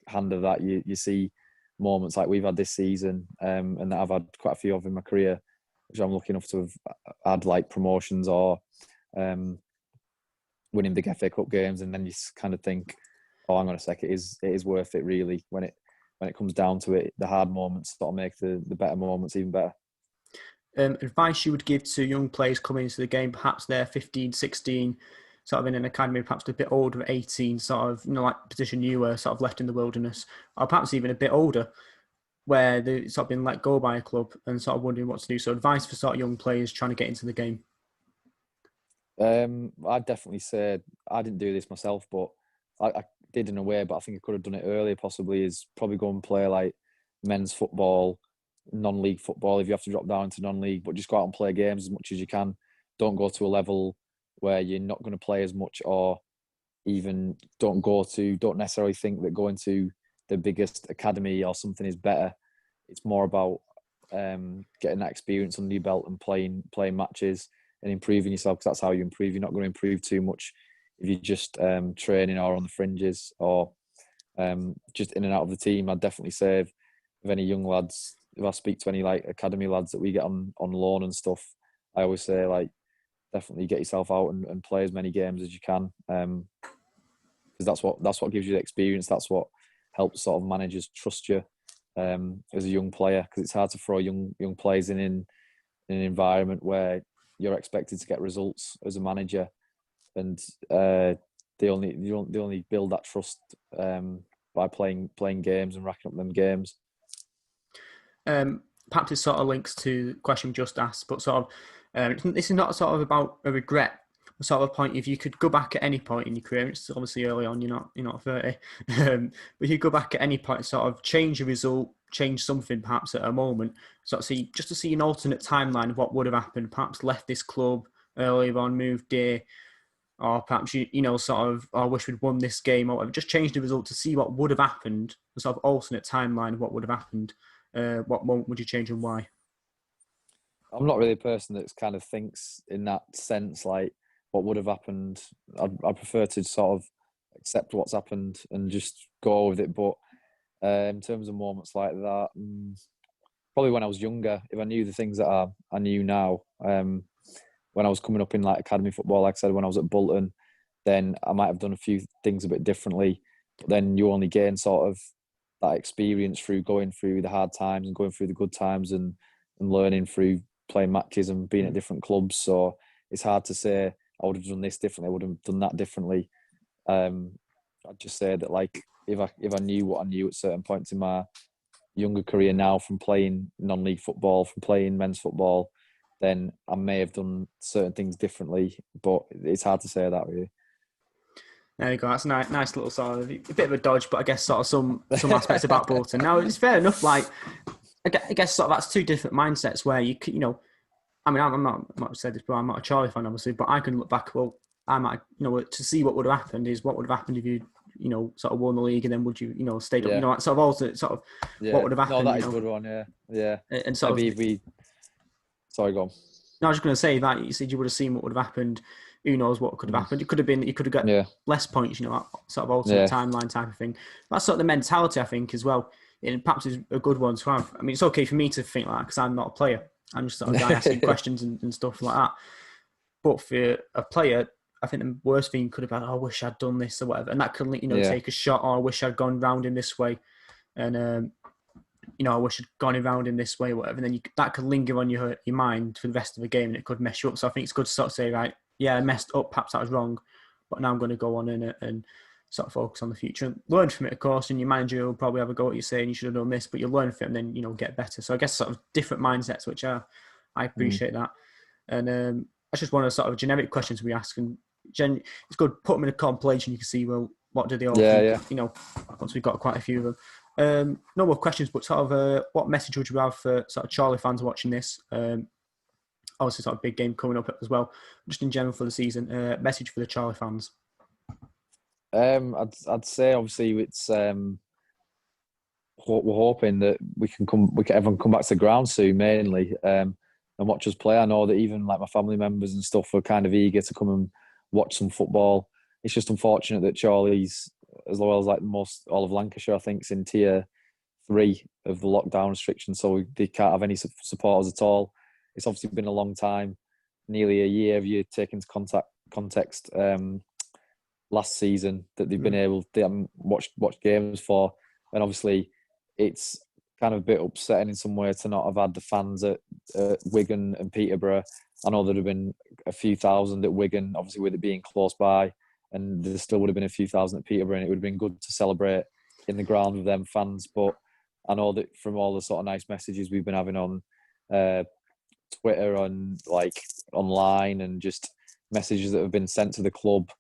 B: hand of that, you see moments like we've had this season, and that I've had quite a few of in my career, which I'm lucky enough to have had, like promotions or winning big FA Cup games, and then you kind of think, oh, hang on a sec, it is worth it really when it comes down to it. The hard moments sort of make the better moments even better.
A: Advice you would give to young players coming into the game, perhaps they're 15, 16, sort of in an academy, perhaps a bit older, 18, sort of, like position you were, sort of left in the wilderness, or perhaps even a bit older, where they've sort of been let go by a club and sort of wondering what to do. So advice for sort of young players trying to get into the game.
B: I'd definitely say, I didn't do this myself, but I did in a way, but I think I could have done it earlier possibly, is probably go and play like men's football, non-league football if you have to drop down to non-league, but just go out and play games as much as you can. Don't go to a level where you're not going to play as much, or even don't necessarily think that going to the biggest academy or something is better. It's more about getting that experience under your belt and playing matches and improving yourself, because that's how you improve. You're not going to improve too much if you're just training or on the fringes or just in and out of the team. I'd definitely say if any young lads, if I speak to any like academy lads that we get on loan and stuff, I always say like definitely get yourself out and play as many games as you can, because that's what gives you the experience. That's what helps sort of managers trust you as a young player, because it's hard to throw young players in an environment where you're expected to get results as a manager, and they only build that trust by playing games and racking up them games.
A: Perhaps it sort of links to the question we just asked, but sort of this is not sort of about a regret. Sort of a point, if you could go back at any point in your career, it's obviously early on, you're not 30, but if you go back at any point, sort of change a result, change something perhaps at a moment, sort of just to see an alternate timeline of what would have happened, perhaps left this club earlier on, moved here, or perhaps sort of, I wish we'd won this game, or whatever. Just change the result to see what would have happened, a sort of alternate timeline of what would have happened. What moment would you change and why?
B: I'm not really a person that kind of thinks in that sense, like what would have happened. I prefer to sort of accept what's happened and just go with it. But in terms of moments like that, probably when I was younger, if I knew the things that I knew now, when I was coming up in like academy football, like I said, when I was at Bolton, then I might have done a few things a bit differently. But then you only gain sort of that experience through going through the hard times and going through the good times and learning through playing matches and being at different clubs. So it's hard to say I would have done this differently, I would have done that differently. I'd just say that like if I knew what I knew at certain points in my younger career now from playing non-league football, from playing men's football, then I may have done certain things differently, but it's hard to say that really.
A: There you go. That's a nice little sort of a bit of a dodge, but I guess sort of some aspects about Bolton. Now it's fair enough. Like I guess sort of that's two different mindsets where I mean, I'm not said this, but I'm not a Chorley fan, obviously. But I can look back. Well, I might, to see what would have happened is what would have happened if you, sort of won the league, and then would you, stayed up,
B: Yeah.
A: Sort of also sort of what would have happened.
B: No, that is a good one. Yeah.
A: And sort
B: maybe
A: of,
B: if we. Sorry, go on.
A: No, I was just going to say that you said you would have seen what would have happened. Who knows what could have happened? It could have been you could have got less points, sort of alternate timeline type of thing. That's sort of the mentality I think as well. And perhaps is a good one to have. I mean, it's okay for me to think like that because I'm not a player. I'm just sort of guy asking questions and stuff like that. But for a player, I think the worst thing could have been, I wish I'd done this or whatever. And that could, take a shot, or I wish I'd gone round in this way. And, I wish I'd gone around in this way or whatever. And then that could linger on your mind for the rest of the game and it could mess you up. So I think it's good to sort of say, right, yeah, I messed up, perhaps that was wrong. But now I'm going to go on in it and sort of focus on the future and learn from it, of course. And your manager will probably have a go at you saying you should have done this, but you'll learn from it and then, get better. So I guess sort of different mindsets, which I appreciate that. And that's just one of the sort of generic questions we ask. And it's good, put them in a compilation. You can see, well, what do they all think? Yeah. Once we've got quite a few of them. No more questions, but sort of what message would you have for sort of Chorley fans watching this? Obviously, sort of big game coming up as well. Just in general for the season, message for the Chorley fans.
B: I'd say obviously it's we're hoping that everyone come back to the ground soon, mainly, and watch us play. I know that even like my family members and stuff are kind of eager to come and watch some football. It's just unfortunate that Chorley's, as well as like all of Lancashire, I think, is in tier 3 of the lockdown restrictions, so they can't have any supporters at all. It's obviously been a long time, nearly a year. If you take into context last season that they haven't watched games for, and obviously it's kind of a bit upsetting in some way to not have had the fans at Wigan and Peterborough. I know there'd have been a few thousand at Wigan, obviously with it being close by, and there still would have been a few thousand at Peterborough, and it would have been good to celebrate in the ground with them fans. But I know that from all the sort of nice messages we've been having on Twitter and like online, and just messages that have been sent to the club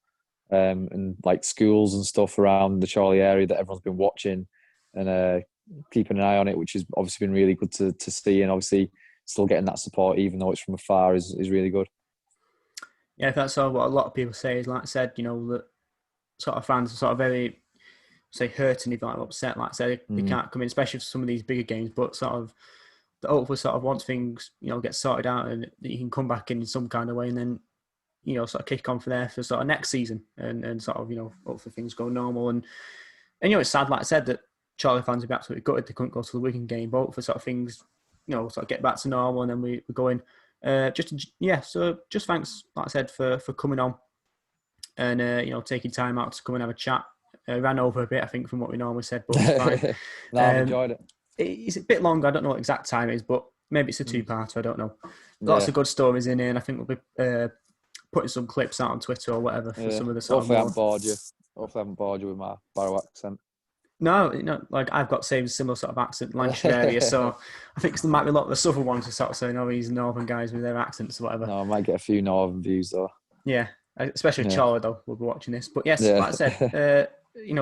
B: and like schools and stuff around the Chorley area, that everyone's been watching and keeping an eye on it, which has obviously been really good to see, and obviously still getting that support even though it's from afar is really good.
A: Yeah, that's all what a lot of people say is, like I said, that sort of fans are sort of very, say, hurting, if like upset, like I said, they can't come in, especially for some of these bigger games, but sort of the hopefully sort of once things, get sorted out and that you can come back in some kind of way, and then, sort of kick on from there for sort of next season and sort of, hopefully things go normal. And it's sad, like I said, that Chorley fans would be absolutely gutted they couldn't go to the Wigan game, but for sort of things, sort of get back to normal, and then we go in. So just thanks, like I said, for coming on and, taking time out to come and have a chat. Ran over a bit, I think, from what we normally said, but it's fine.
B: No, I've enjoyed it.
A: It's a bit longer. I don't know what exact time it is, but maybe it's a 2-parter. I don't know. Lots of good stories in here, and I think we'll be putting some clips out on Twitter or whatever for some of the sort
B: Hopefully
A: of.
B: Hopefully I haven't bored you with my Barrow accent.
A: No, like I've got same similar sort of accent, Lancashire area, so I think there might be a lot of the southern ones who sort of saying, "Oh, these northern guys with their accents or whatever."
B: No, I might get a few northern views though.
A: Yeah, especially Chorley though. We'll be watching this, but yes, like I said,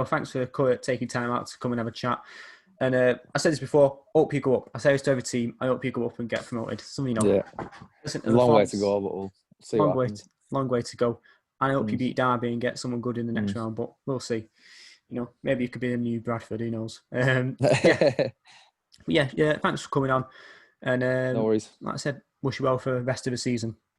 A: thanks for taking time out to come and have a chat. And I said this before, hope you go up. I say this to every team, I hope you go up and get promoted. Some
B: listen, a long way to go, but we'll see what happens.
A: Long way to go. And I hope you beat Derby and get someone good in the next round, but we'll see. Maybe it could be a new Bradford, who knows. Yeah, thanks for coming on. And
B: no worries.
A: Like I said, wish you well for the rest of the season.